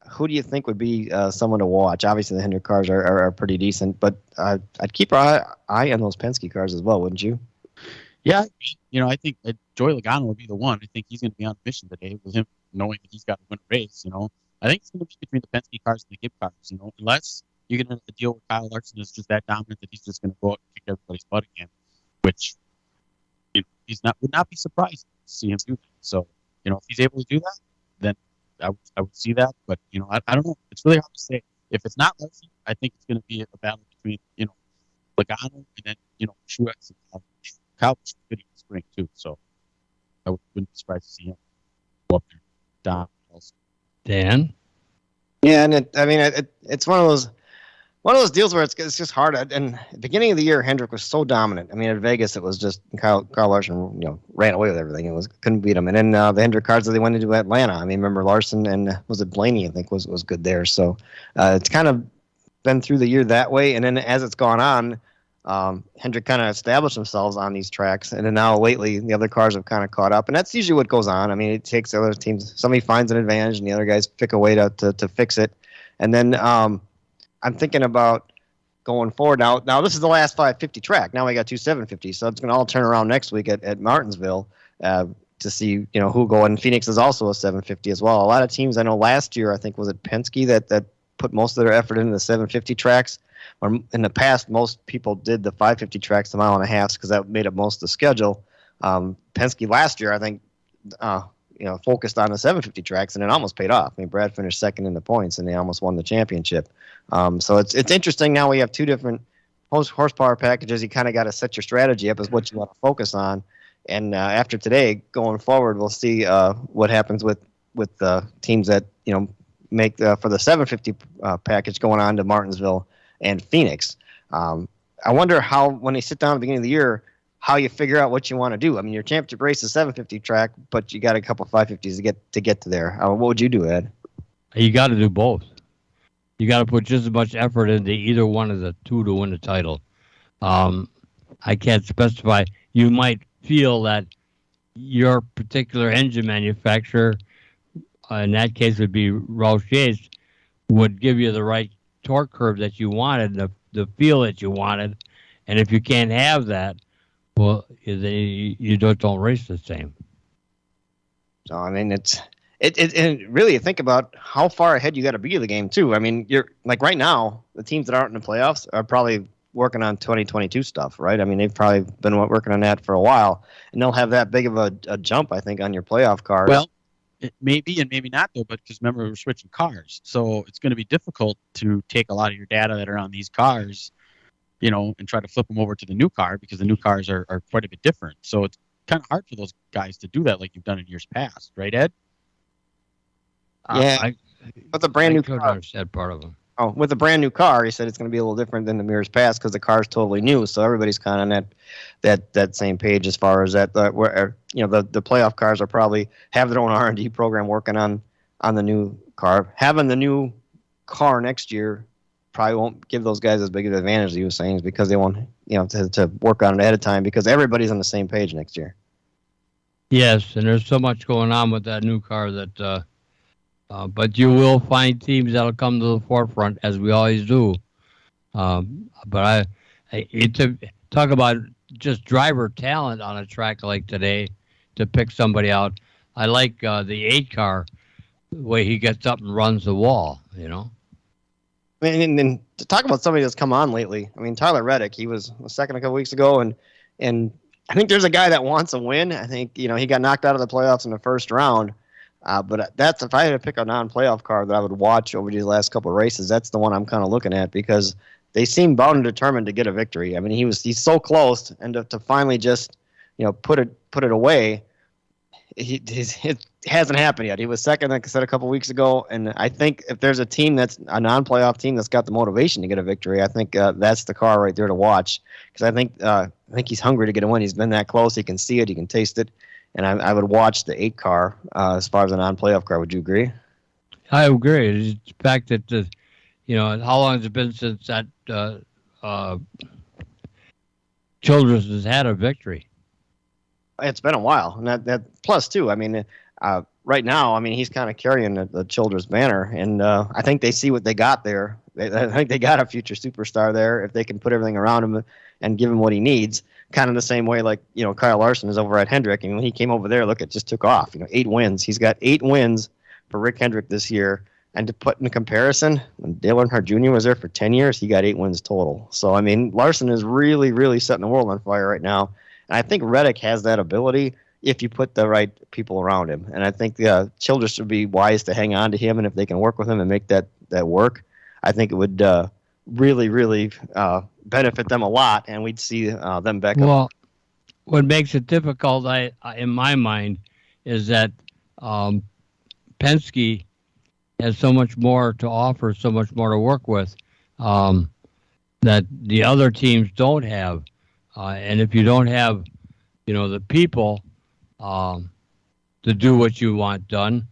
E: who do you think would be someone to watch? Obviously, the Hendrick cars are pretty decent, but I'd keep our eye on those Penske cars as well, wouldn't you?
D: Yeah, I think Joey Logano would be the one. I think he's going to be on a mission today with him knowing that he's got to win a race. I think it's going to be between the Penske cars and the Gibb cars. Unless you get into the deal with Kyle Larson is just that dominant that he's just going to go out and kick everybody's butt again, which would not be surprised to see him do that. So if he's able to do that, then I would see that. But I don't know. It's really hard to say. If it's not Larson, I think it's going to be a battle between Logano and then Truex and Kyle was good in the spring too, so I wouldn't be surprised to see him go up there. Don also.
F: Dan?
E: Yeah, and it's one of those deals where it's just hard. And at the beginning of the year, Hendrick was so dominant. I mean, at Vegas, it was just Kyle Larson, ran away with everything. Couldn't beat him. And then the Hendrick cars that they went into Atlanta. I mean, remember Larson and was it Blaney? I think was good there. So it's kind of been through the year that way. And then as it's gone on. Hendrick kind of established themselves on these tracks, and then now lately the other cars have kind of caught up, and that's usually what goes on. I mean, it takes the other teams. Somebody finds an advantage, and the other guys pick a way to fix it. And then I'm thinking about going forward. Now this is the last 550 track. Now we got two 750, so it's going to all turn around next week at Martinsville to see who go. And Phoenix is also a 750 as well. A lot of teams I know last year, I think was it Penske that put most of their effort into the 750 tracks. Or in the past, most people did the 550 tracks, the mile and a half, because that made up most of the schedule. Penske last year, I think, focused on the 750 tracks, and it almost paid off. I mean, Brad finished second in the points, and they almost won the championship. So it's interesting. Now we have two different horsepower packages. You kind of got to set your strategy up as what you want to focus on. And after today, going forward, we'll see what happens with the teams that make for the 750 package going on to Martinsville and Phoenix. I wonder how, when they sit down at the beginning of the year, how you figure out what you want to do. I mean, your championship race is 750 track, but you got a couple 550s to get to there. What would you do, Ed?
F: You got to do both. You got to put just as much effort into either one of the two to win the title. I can't specify. You might feel that your particular engine manufacturer, in that case would be Roush's, would give you the right torque curve that you wanted, the feel that you wanted, and if you can't have that, well, you don't race the same.
E: So I mean, it really, you think about how far ahead you got to be of the game too. I mean, you're like right now, the teams that aren't in the playoffs are probably working on 2022 stuff, right? I mean, they've probably been working on that for a while, and they'll have that big of a jump, I think, on your playoff cars.
D: Well, it may be and maybe not, though, but because remember, we're switching cars. So it's going to be difficult to take a lot of your data that are on these cars, and try to flip them over to the new car because the new cars are quite a bit different. So it's kind of hard for those guys to do that like you've done in years past. Right, Ed?
E: Yeah. With a brand new car.
F: Said part of them.
E: Oh, with a brand new car, he said it's going to be a little different than the years past because the car's totally new. So everybody's kind of on that same page as far as that. Where the playoff cars are probably have their own R&D program working on the new car. Having the new car next year probably won't give those guys as big of an advantage as he was saying, because they won't to work on it ahead of time because everybody's on the same page next year.
F: Yes, and there's so much going on with that new car that. But you will find teams that'll come to the forefront, as we always do. But to talk about just driver talent on a track like today, to pick somebody out, I like the 8 car, the way he gets up and runs the wall,
E: I mean, and to talk about somebody that's come on lately, I mean, Tyler Reddick, he was second a couple weeks ago, and I think there's a guy that wants a win. I think, he got knocked out of the playoffs in the first round. But that's, if I had to pick a non-playoff car that I would watch over these last couple of races, that's the one I'm kind of looking at because they seem bound and determined to get a victory. I mean, he's so close, and to finally just put it away, it's hasn't happened yet. He was second, like I said, a couple weeks ago, and I think if there's a team that's a non-playoff team that's got the motivation to get a victory, I think that's the car right there to watch, because I think he's hungry to get a win. He's been that close. He can see it. He can taste it, and I would watch the 8 car as far as a non-playoff car. Would you agree?
F: I agree. It's the fact that how long has it been since that Childress has had a victory?
E: It's been a while, and that plus too. I mean, right now, I mean, he's kind of carrying the Childress banner, and I think they see what they got there. I think they got a future superstar there if they can put everything around him and give him what he needs. Kind of the same way, like Kyle Larson is over at Hendrick, and when he came over there, look, it just took off. 8 wins. He's got 8 wins for Rick Hendrick this year. And to put in comparison, when Dale Earnhardt Jr. was there for 10 years, he got 8 wins total. So, I mean, Larson is really, really setting the world on fire right now. And I think Reddick has that ability if you put the right people around him. And I think Childress would be wise to hang on to him. And if they can work with him and make that work, I think it would really, really benefit them a lot. And we'd see them back up.
F: Well, what makes it difficult, in my mind, is that Penske has so much more to offer, so much more to work with that the other teams don't have. And if you don't have, the people to do what you want done,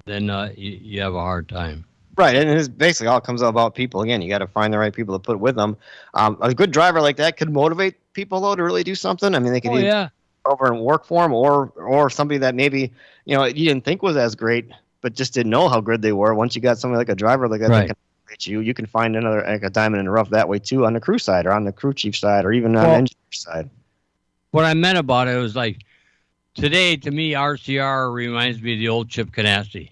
F: then you have a hard time.
E: Right, and it's basically all comes out about people. Again, you got to find the right people to put with them. A good driver like that could motivate people, though, to really do something. I mean, they could over and work for him, or somebody that maybe you didn't think was as great, but just didn't know how good they were. Once you got somebody like a driver like that, that can motivate you can find another a diamond in the rough that way too, on the crew side or on the crew chief side or even on the engineer side.
F: What I meant about it was like today, to me, RCR reminds me of the old Chip Ganassi.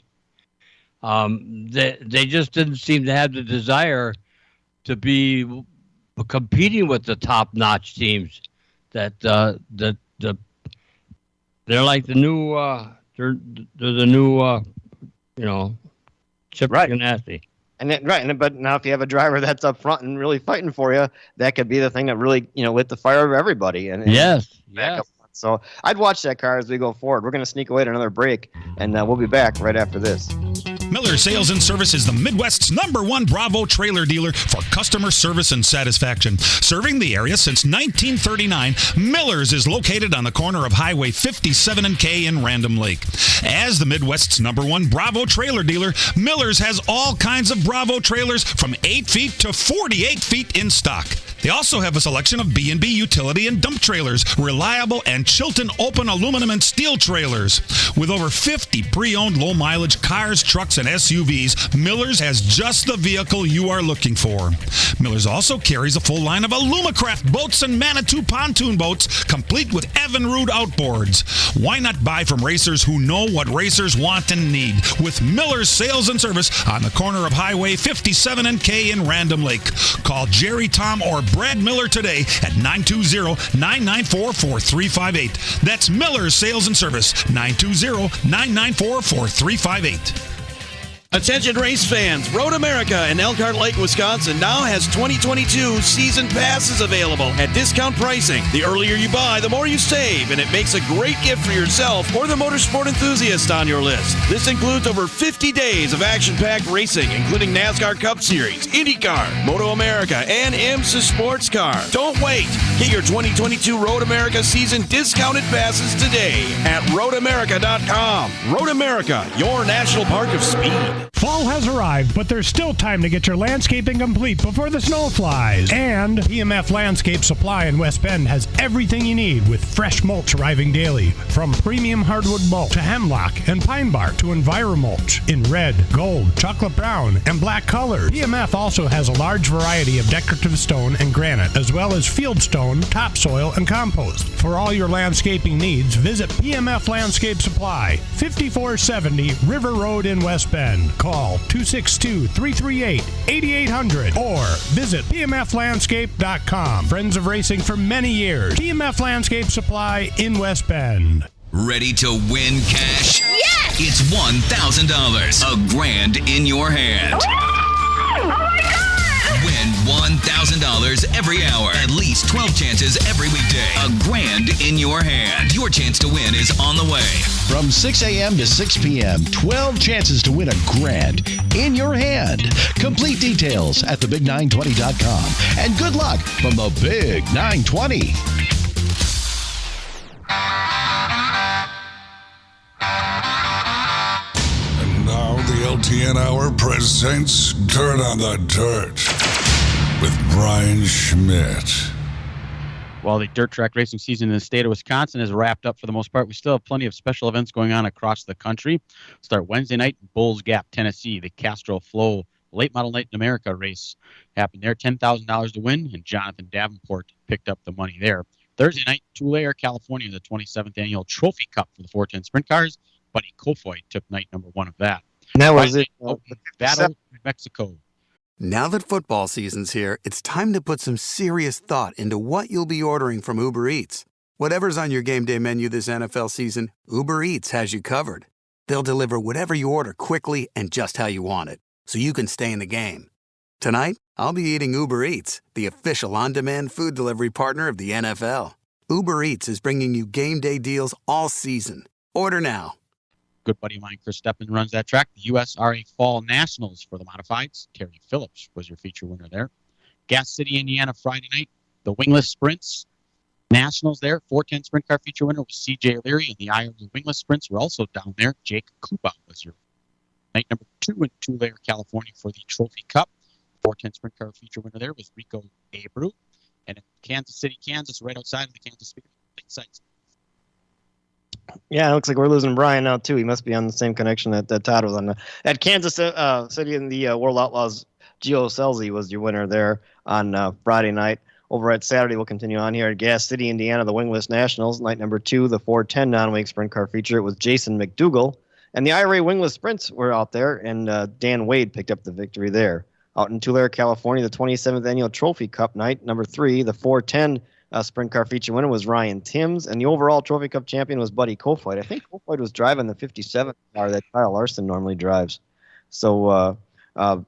F: They just didn't seem to have the desire to be competing with the top-notch teams. They're like the new they're the new Chip Ganassi.
E: But now if you have a driver that's up front and really fighting for you, that could be the thing that really lit the fire of everybody. And
F: yes.
E: So I'd watch that car as we go forward. We're going to sneak away to another break, and we'll be back right after this.
L: Miller Sales and Service is the Midwest's #1 Bravo trailer dealer for customer service and satisfaction. Serving the area since 1939, Miller's is located on the corner of Highway 57 and K in Random Lake. As the Midwest's #1 Bravo trailer dealer, Miller's has all kinds of Bravo trailers from 8 feet to 48 feet in stock. They also have a selection of B&B utility and dump trailers, reliable and Chilton open aluminum and steel trailers. With over 50 pre-owned low-mileage cars, trucks, and SUVs, Miller's has just the vehicle you are looking for. Miller's also carries a full line of Alumacraft boats and Manitou pontoon boats, complete with Evinrude outboards. Why not buy from racers who know what racers want and need? With Miller's Sales and Service on the corner of Highway 57 and K in Random Lake. Call Jerry, Tom, or Brad Miller today at 920-994-4358. That's Miller's Sales and Service, 920-994-4358.
G: Attention race fans, Road America in Elkhart Lake, Wisconsin now has 2022 season passes available at discount pricing. The earlier you buy, the more you save, and it makes a great gift for yourself or the motorsport enthusiast on your list. This includes over 50 days of action-packed racing, including NASCAR Cup Series, IndyCar, Moto America, and IMSA Sports Car. Don't wait. Get your 2022 Road America season discounted passes today at roadamerica.com. Road America, your national park of speed.
H: Fall has arrived, but there's still time to get your landscaping complete before the snow flies. And PMF Landscape Supply in West Bend has everything you need with fresh mulch arriving daily. From premium hardwood mulch to hemlock and pine bark to EnviroMulch in red, gold, chocolate brown, and black colors. PMF also has a large variety of decorative stone and granite, as well as field stone, topsoil, and compost. For all your landscaping needs, visit PMF Landscape Supply, 5470 River Road in West Bend. Call 262-338-8800 or visit pmflandscape.com. Friends of racing for many years. PMF Landscape Supply in West Bend.
U: Ready to win cash?
V: Yes!
U: It's $1,000. $1,000 in your hand.
V: Oh my God!
U: Win $1,000 every hour. At least 12 chances every weekday. $1,000 in your hand. Your chance to win is on the way.
I: From 6 a.m. to 6 p.m., 12 chances to win $1,000 in your hand. Complete details at thebig920.com. And good luck from the Big 920.
B: And now the LTN Hour presents Dirt on the Dirt with Brian Schmidt.
D: While the dirt track racing season in the state of Wisconsin is wrapped up for the most part, we still have plenty of special events going on across the country. Start Wednesday night in Bulls Gap, Tennessee. The Castro Flow Late Model Night in America race happened there. $10,000 to win, and Jonathan Davenport picked up the money there. Thursday night, Tulare, California, the 27th Annual Trophy Cup for the 410 Sprint Cars. Buddy Kofoid took night number 1 of that.
E: And that was it.
D: Battle of Mexico.
A: Now that football season's here, it's time to put some serious thought into what you'll be ordering from Uber Eats. Whatever's on your game day menu this NFL season, Uber Eats has you covered. They'll deliver whatever you order quickly and just how you want it, so you can stay in the game. Tonight, I'll be eating Uber Eats, the official on-demand food delivery partner of the NFL. Uber Eats is bringing you game day deals all season. Order now.
D: Good buddy of mine, Chris Steppen, runs that track. The USRA Fall Nationals for the Modifieds. Terry Phillips was your feature winner there. Gas City, Indiana, Friday night. The Wingless Sprints Nationals there. 410 Sprint Car feature winner was C.J. Leary, and the Iowa Wingless Sprints were also down there. Jake Kuba was your night number 2 in Tulare, California for the Trophy Cup. 410 Sprint Car feature winner there was Rico Abreu. And in Kansas City, Kansas, right outside of the Kansas City Lakeside.
E: Yeah, it looks like we're losing Brian now, too. He must be on the same connection that Todd was on. At Kansas City in the World Outlaws, Gio Selzy was your winner there on Friday night. Over at Saturday, we'll continue on here at Gas City, Indiana, the Wingless Nationals. Night number 2, the 410 non-wing sprint car feature. It was Jason McDougall. And the IRA Wingless Sprints were out there, and Dan Wade picked up the victory there. Out in Tulare, California, the 27th Annual Trophy Cup night, number 3, the 410 sprint car feature winner was Ryan Timms, and the overall Trophy Cup champion was Buddy Kofoid. I think Kofoid was driving the 57 car that Kyle Larson normally drives. So kind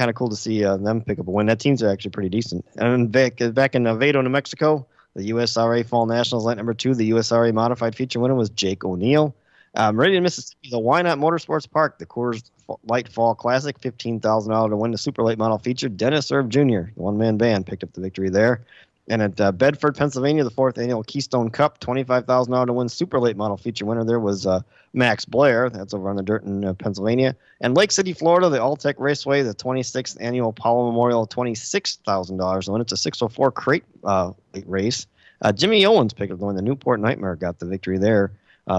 E: of cool to see them pick up a win. That teams are actually pretty decent. And back in Vado, New Mexico, the USRA Fall Nationals night number 2, the USRA Modified feature winner was Jake O'Neill. Meridian, Mississippi, the Why Not Motorsports Park, the Coors Light Fall Classic, $15,000 to win the Super Late Model feature. Dennis Erb Jr., the one-man band, picked up the victory there. And at Bedford, Pennsylvania, the 4th Annual Keystone Cup, $25,000 to win Super Late Model feature winner there was Max Blair. That's over on the dirt in Pennsylvania. And Lake City, Florida, the Alltech Raceway, the 26th Annual Apollo Memorial, $26,000 to win. It's a 604 crate race. Jimmy Owens picked up the win. The Newport Nightmare got the victory there.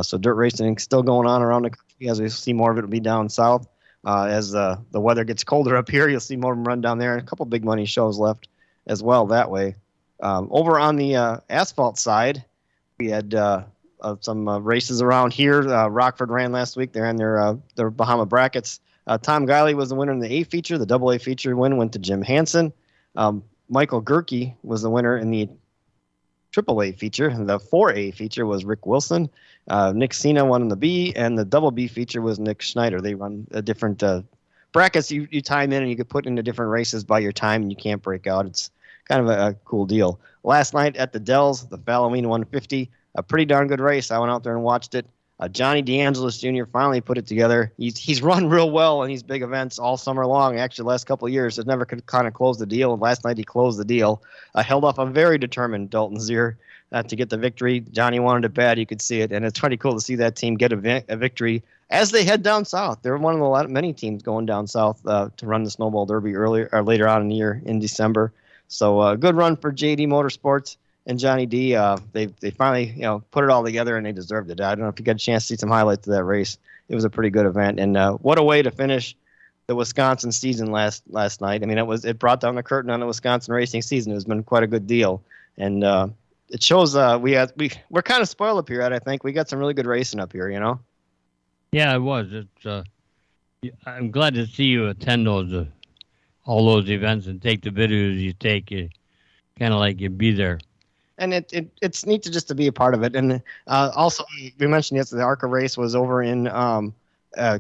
E: So dirt racing still going on around the country. As we see more of it will be down south. As the weather gets colder up here, you'll see more of them run down there. And a couple big money shows left as well that way. Over on the asphalt side, we had some races around here. Rockford ran last week. They're in their Bahama brackets. Tom Guiley was the winner in the A feature. The AA feature win went to Jim Hansen. Michael Gerke was the winner in the AAA feature. The 4A feature was Rick Wilson. Nick Cena won in the B, and the double B feature was Nick Schneider. They run different brackets. You time in, and you could put into different races by your time, and you can't break out. It's kind of a cool deal. Last night at the Dells, the Halloween 150, a pretty darn good race. I went out there and watched it. Johnny DeAngelis Jr. finally put it together. He's run real well in these big events all summer long. Actually, the last couple of years, has never could kind of close the deal. And last night he closed the deal. Held off a very determined Dalton Zier to get the victory. Johnny wanted it bad. You could see it. And it's pretty cool to see that team get a victory as they head down south. They're one of the many teams going down south to run the Snowball Derby earlier or later on in the year in December. So good run for JD Motorsports and Johnny D. They finally put it all together, and they deserved it. I don't know if you got a chance to see some highlights of that race. It was a pretty good event, and what a way to finish the Wisconsin season last night. I mean, it brought down the curtain on the Wisconsin racing season. It's been quite a good deal, and it shows we're kind of spoiled up here. I think we got some really good racing up here.
F: Yeah, it was. It's I'm glad to see you attend all those events and take the videos you take. You kind of like you be there.
E: And it's neat to be a part of it. And also, we mentioned yesterday, the ARCA race was over in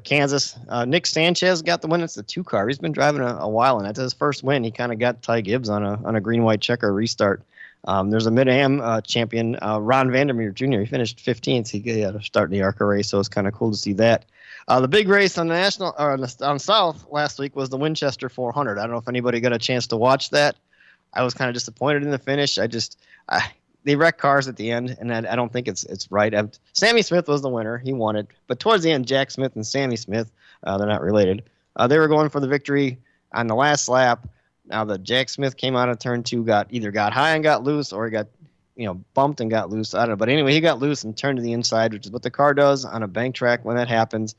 E: Kansas. Nick Sanchez got the win. It's the 2 car. He's been driving a while, and that's his first win. He kind of got Ty Gibbs on a green-white checker restart. There's a Mid-Am champion, Ron Vandermeer Jr. He finished 15th. He had a start in the ARCA race, so it's kind of cool to see that. The big race on the national on South last week was the Winchester 400. I don't know if anybody got a chance to watch that. I was kind of disappointed in the finish. They wrecked cars at the end, and I don't think it's right. Sammy Smith was the winner. He won it. But towards the end, Jack Smith and Sammy Smith, they're not related. They were going for the victory on the last lap. Now the Jack Smith came out of turn 2, either got high and got loose, or he got bumped and got loose. I don't know. But anyway, he got loose and turned to the inside, which is what the car does on a bank track when that happens.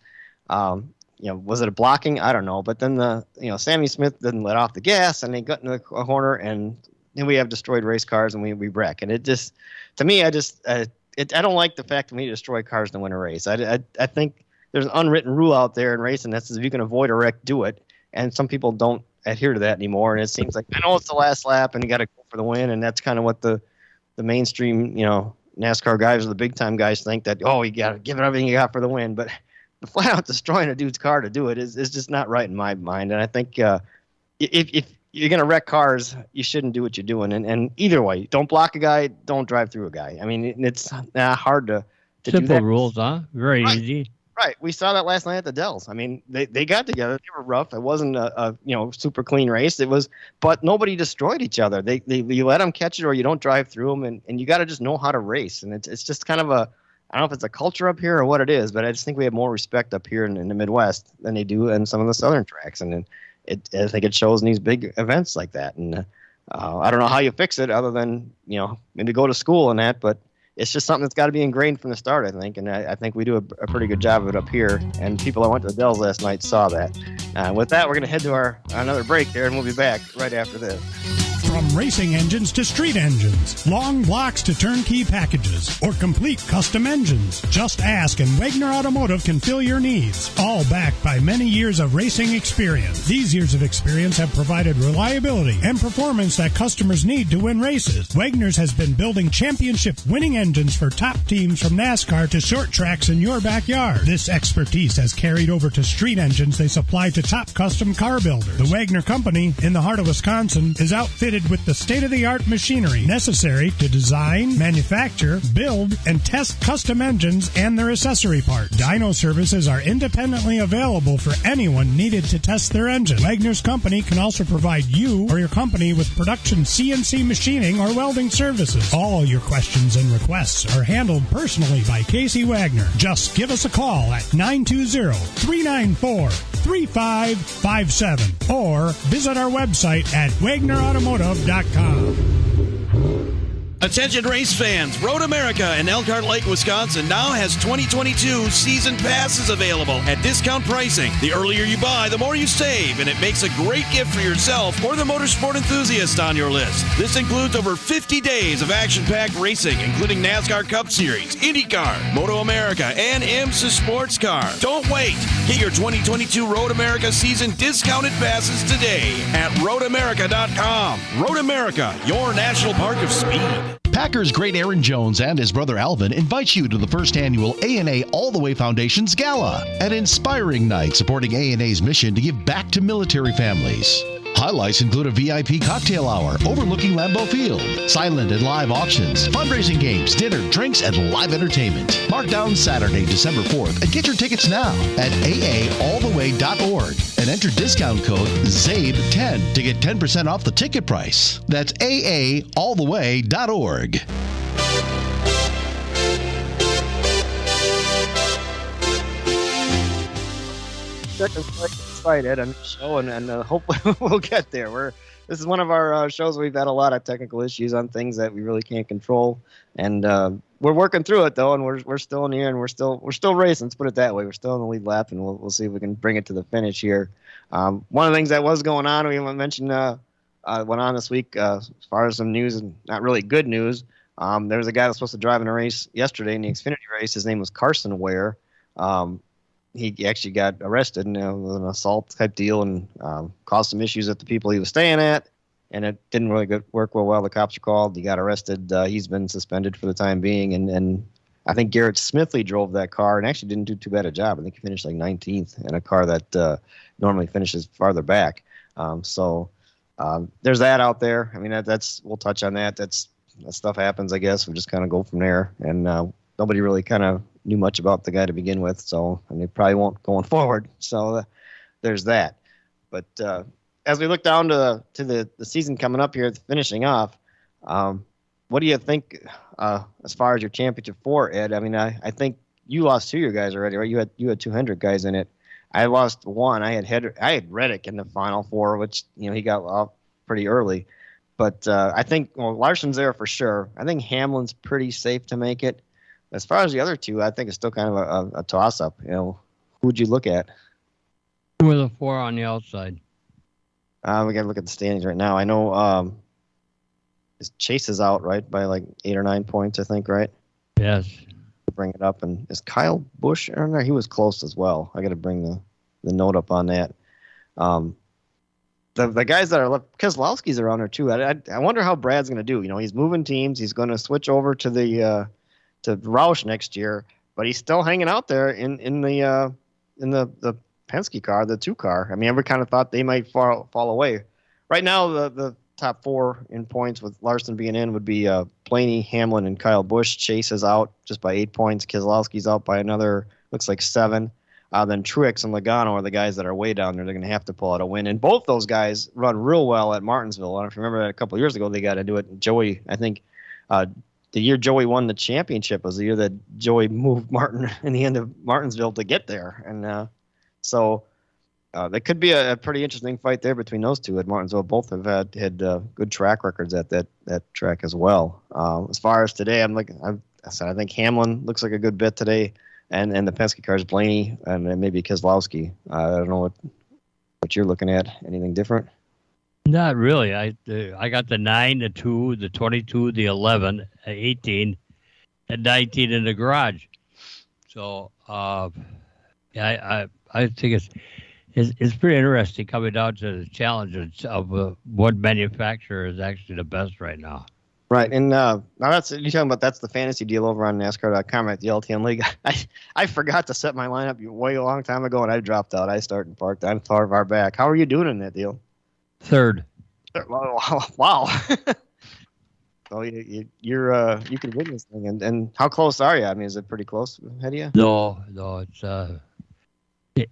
E: Was it a blocking? I don't know. But then Sammy Smith didn't let off the gas, and they got into a corner, and then we have destroyed race cars, and we wreck. And it just, to me, I don't like the fact that we destroy cars to win a race. I think there's an unwritten rule out there in racing that says if you can avoid a wreck, do it. And some people don't adhere to that anymore. And it seems like, I know it's the last lap, and you got to go for the win, and that's kind of what the mainstream, NASCAR guys or the big time guys think that, you got to give it everything you got for the win. But the flat out destroying a dude's car to do it is just not right in my mind. And I think if you're going to wreck cars, you shouldn't do what you're doing. And either way, don't block a guy, don't drive through a guy. I mean, it's not hard to do that.
F: Simple rules, huh? Very easy.
E: Right. We saw that last night at the Dells. I mean, they got together. They were rough. It wasn't a super clean race. It was, but nobody destroyed each other. You let them catch it, or you don't drive through them, and you got to just know how to race. And it's just kind of I don't know if it's a culture up here or what it is, but I just think we have more respect up here in the Midwest than they do in some of the southern tracks. And I think it shows in these big events like that. And I don't know how you fix it other than, maybe go to school and that, but it's just something that's got to be ingrained from the start, I think. And I think we do a pretty good job of it up here. And people that went to the Dells last night saw that. With that, we're going to head to another break there, and we'll be back right after this.
H: From racing engines to street engines, long blocks to turnkey packages, or complete custom engines, just ask and Wagner Automotive can fill your needs. All backed by many years of racing experience. These years of experience have provided reliability and performance that customers need to win races. Wagner's has been building championship winning engines for top teams from NASCAR to short tracks in your backyard. This expertise has carried over to street engines they supply to top custom car builders. The Wagner Company, in the heart of Wisconsin, is outfitted with the state-of-the-art machinery necessary to design, manufacture, build, and test custom engines and their accessory parts. Dyno services are independently available for anyone needed to test their engine. Wagner's Company can also provide you or your company with production CNC machining or welding services. All your questions and requests are handled personally by Casey Wagner. Just give us a call at 920-394-3557 or visit our website at WagnerAutomotive.com.
G: Attention race fans, Road America in Elkhart Lake, Wisconsin now has 2022 season passes available at discount pricing. The earlier you buy, the more you save, and it makes a great gift for yourself or the motorsport enthusiast on your list. This includes over 50 days of action-packed racing, including NASCAR Cup Series, IndyCar, Moto America, and IMSA Sports Car. Don't wait. Get your 2022 Road America season discounted passes today at roadamerica.com. Road America, your national park of speed.
I: Packers great Aaron Jones and his brother Alvin invite you to the first annual A&A All the Way Foundation's Gala, an inspiring night supporting A&A's mission to give back to military families. Highlights include a VIP cocktail hour overlooking Lambeau Field, silent and live auctions, fundraising games, dinner, drinks, and live entertainment. Mark down Saturday, December 4th, and get your tickets now at aaalltheway.org and enter discount code ZABE10 to get 10% off the ticket price. That's aaalltheway.org.
E: Excited on the show, and hopefully we'll get there. This is one of our shows where we've had a lot of technical issues on things that we really can't control, and we're working through it though, and we're still in here, and we're still racing. Let's put it that way. We're still in the lead lap, and we'll see if we can bring it to the finish here. One of the things that was going on, we mentioned went on this week as far as some news, and not really good news. There was a guy that was supposed to drive in a race yesterday in the Xfinity race. His name was Carson Ware. He actually got arrested, and it was an assault type deal, and caused some issues at the people he was staying at, and it didn't really work well. The cops were called. He got arrested. He's been suspended for the time being, and I think Garrett Smithley drove that car and actually didn't do too bad a job. I think he finished like 19th in a car that normally finishes farther back. There's that out there. I mean, that's we'll touch on that. That stuff happens, I guess. We'll just kind of go from there. And nobody really kind of knew much about the guy to begin with, and they probably won't going forward. So there's that. But as we look down to the season coming up here, finishing off, what do you think as far as your championship 4, Ed? I mean, I think you lost 2 of your guys already, right? You had 200 guys in it. I lost 1. I had Reddick in the final 4, which he got off pretty early. But I think Larson's there for sure. I think Hamlin's pretty safe to make it. As far as the other 2, I think it's still kind of a toss up. Who would you look at?
F: With a 4 on the outside.
E: We got to look at the standings right now. I know Chase is out, right, by like 8 or 9 points, I think, right?
F: Yes.
E: Bring it up. And is Kyle Busch? I don't know. He was close as well. I got to bring the note up on that. The guys that are left, Keselowski's around there too. I wonder how Brad's going to do. He's moving teams. He's going to switch over to the to Roush next year, but he's still hanging out there in the Penske car, the 2 car. I mean, we kind of thought they might fall away. Right now, the top 4 in points with Larson being in would be Blaney, Hamlin, and Kyle Busch. Chase is out just by 8 points. Keselowski's out by another, looks like 7. Then Truex and Logano are the guys that are way down there. They're going to have to pull out a win. And both those guys run real well at Martinsville. I don't know if you remember that a couple of years ago they got to do it. Joey, I think the year Joey won the championship was the year that Joey moved Martin in the end of Martinsville to get there. And so that could be a pretty interesting fight there between those 2 at Martinsville. Both have had good track records at that track as well. As far as today, I think Hamlin looks like a good bet today. And the Penske cars, Blaney and maybe Keselowski. I don't know what you're looking at. Anything different?
F: Not really. I got the 9, the 2, the 22, the 11, 18, and 19 in the garage. So I think it's pretty interesting coming down to the challenges of what manufacturer is actually the best right now.
E: Right, and now you're talking about that's the fantasy deal over on NASCAR.com at the LTN League. I forgot to set my lineup way a long time ago, and I dropped out. I started and parked. I'm far back. How are you doing in that deal?
F: 3rd.
E: Wow. So you can win this thing. And how close are you? I mean, is it pretty close ahead of you?
F: No,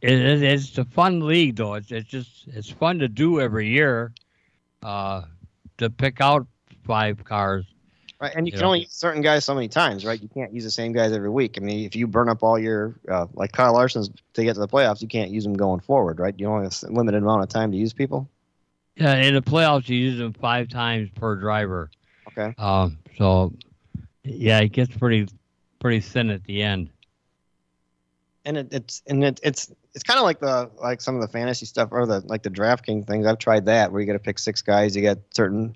F: it's a fun league though. It's fun to do every year, to pick out 5 cars.
E: Right, and you can only use certain guys so many times, right? You can't use the same guys every week. I mean, if you burn up all your, like Kyle Larson's to get to the playoffs, you can't use them going forward, right? You only have a limited amount of time to use people.
F: Yeah, in the playoffs, you use them 5 times per driver.
E: Okay.
F: So, yeah, it gets pretty thin at the end.
E: And it's kind of like some of the fantasy stuff or the DraftKings things. I've tried that where you got to pick 6 guys. You get certain,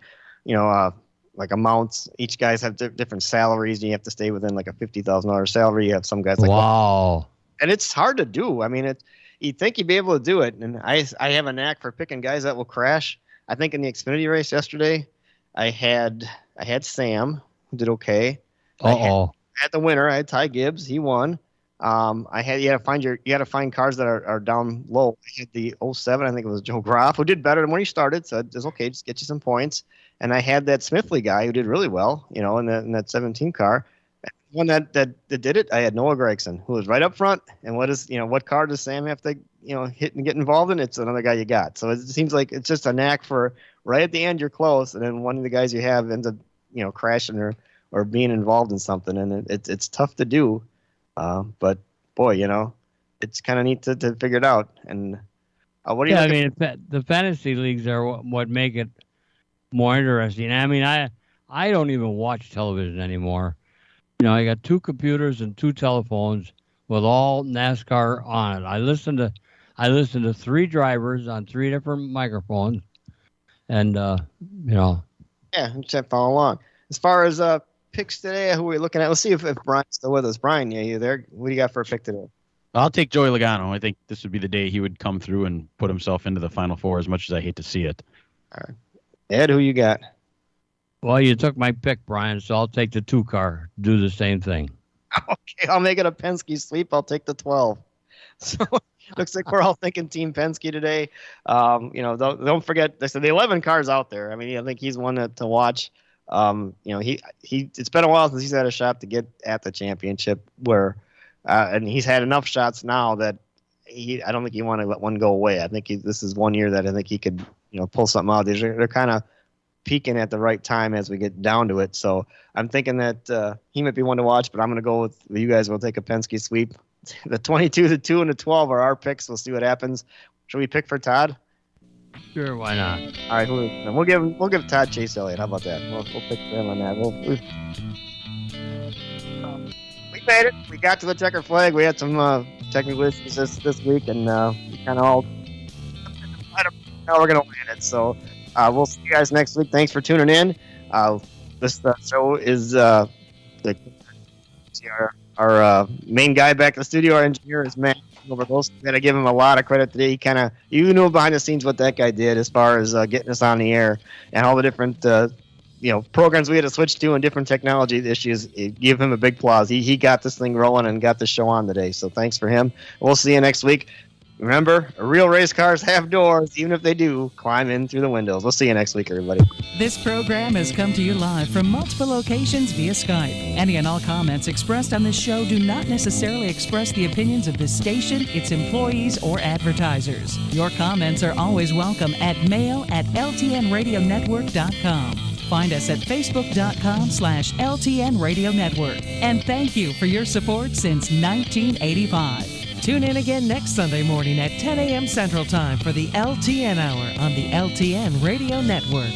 E: like amounts. Each guys have different salaries. And you have to stay within like a $50,000 salary. You have some guys like
F: wow,
E: and it's hard to do. I mean, you'd think you'd be able to do it. And I have a knack for picking guys that will crash. I think in the Xfinity race yesterday, I had Sam who did okay. I had the winner. I had Ty Gibbs. He won. You got to find cars that are down low. I had the 07, I think it was Joe Groff, who did better than when he started. So it's okay, just get you some points. And I had that Smithley guy who did really well, in that 17 car. One that did it, I had Noah Gregson, who was right up front. And what car does Sam have to, hit and get involved in? It's another guy you got. So it seems like it's just a knack for right at the end you're close, and then one of the guys you have ends up, crashing or being involved in something, and it's tough to do. But boy, it's kind of neat to figure it out. And what do you?
F: Yeah, I mean, the fantasy leagues are what make it more interesting. I mean, I don't even watch television anymore. I got 2 computers and 2 telephones with all NASCAR on it. I listen to 3 drivers on 3 different microphones, and
E: Yeah, just follow along. As far as picks today, who are we looking at? Let's see if Brian's still with us. Brian, yeah, you there? What do you got for a pick today?
D: I'll take Joey Logano. I think this would be the day he would come through and put himself into the Final Four, as much as I hate to see it.
E: All right. Ed, who you got?
F: Well, you took my pick, Brian, so I'll take the 2 car. Do the same thing.
E: Okay, I'll make it a Penske sweep. I'll take the 12. So looks like we're all thinking Team Penske today. Don't forget, they said the 11 cars out there. I mean, I think he's one to watch. It's been a while since he's had a shot to get at the championship and he's had enough shots now that I don't think he want to let one go away. I think this is one year that I think he could, pull something out. They're kind of peaking at the right time as we get down to it. So I'm thinking that he might be one to watch, but I'm going to go with you guys. We'll take a Penske sweep. The 22, the 2, and the 12 are our picks. We'll see what happens. Should we pick for Todd?
F: Sure, why not?
E: All right, we'll give Todd Chase Elliott. How about that? We'll pick for him on that. We made it. We got to the checker flag. We had some technical issues this week, and we kind of all how we're going to win it. So we'll see you guys next week. Thanks for tuning in. This show is our main guy back in the studio. Our engineer is Matt. Got to give him a lot of credit today. You knew behind the scenes what that guy did as far as getting us on the air and all the different programs we had to switch to and different technology issues. Give him a big applause. He got this thing rolling and got the show on today. So thanks for him. We'll see you next week. Remember, real race cars have doors. Even if they do, climb in through the windows. We'll see you next week, everybody.
C: This program has come to you live from multiple locations via Skype. Any and all comments expressed on this show do not necessarily express the opinions of this station, its employees, or advertisers. Your comments are always welcome at mail@ltnradionetwork.com. Find us at facebook.com/LTN Radio Network. And thank you for your support since 1985. Tune in again next Sunday morning at 10 a.m. Central Time for the LTN Hour on the LTN Radio Network.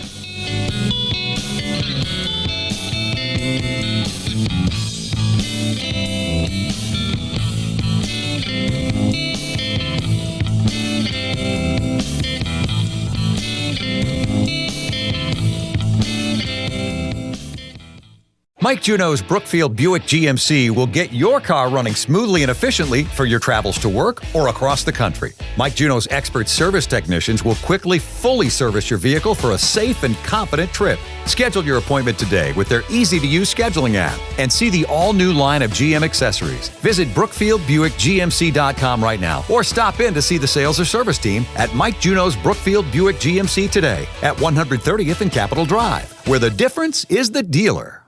V: Mike Juneau's Brookfield Buick GMC will get your car running smoothly and efficiently for your travels to work or across the country. Mike Juneau's expert service technicians will quickly, fully service your vehicle for a safe and confident trip. Schedule your appointment today with their easy-to-use scheduling app and see the all-new line of GM accessories. Visit BrookfieldBuickGMC.com right now or stop in to see the sales or service team at Mike Juneau's Brookfield Buick GMC today at 130th and Capitol Drive, where the difference is the dealer.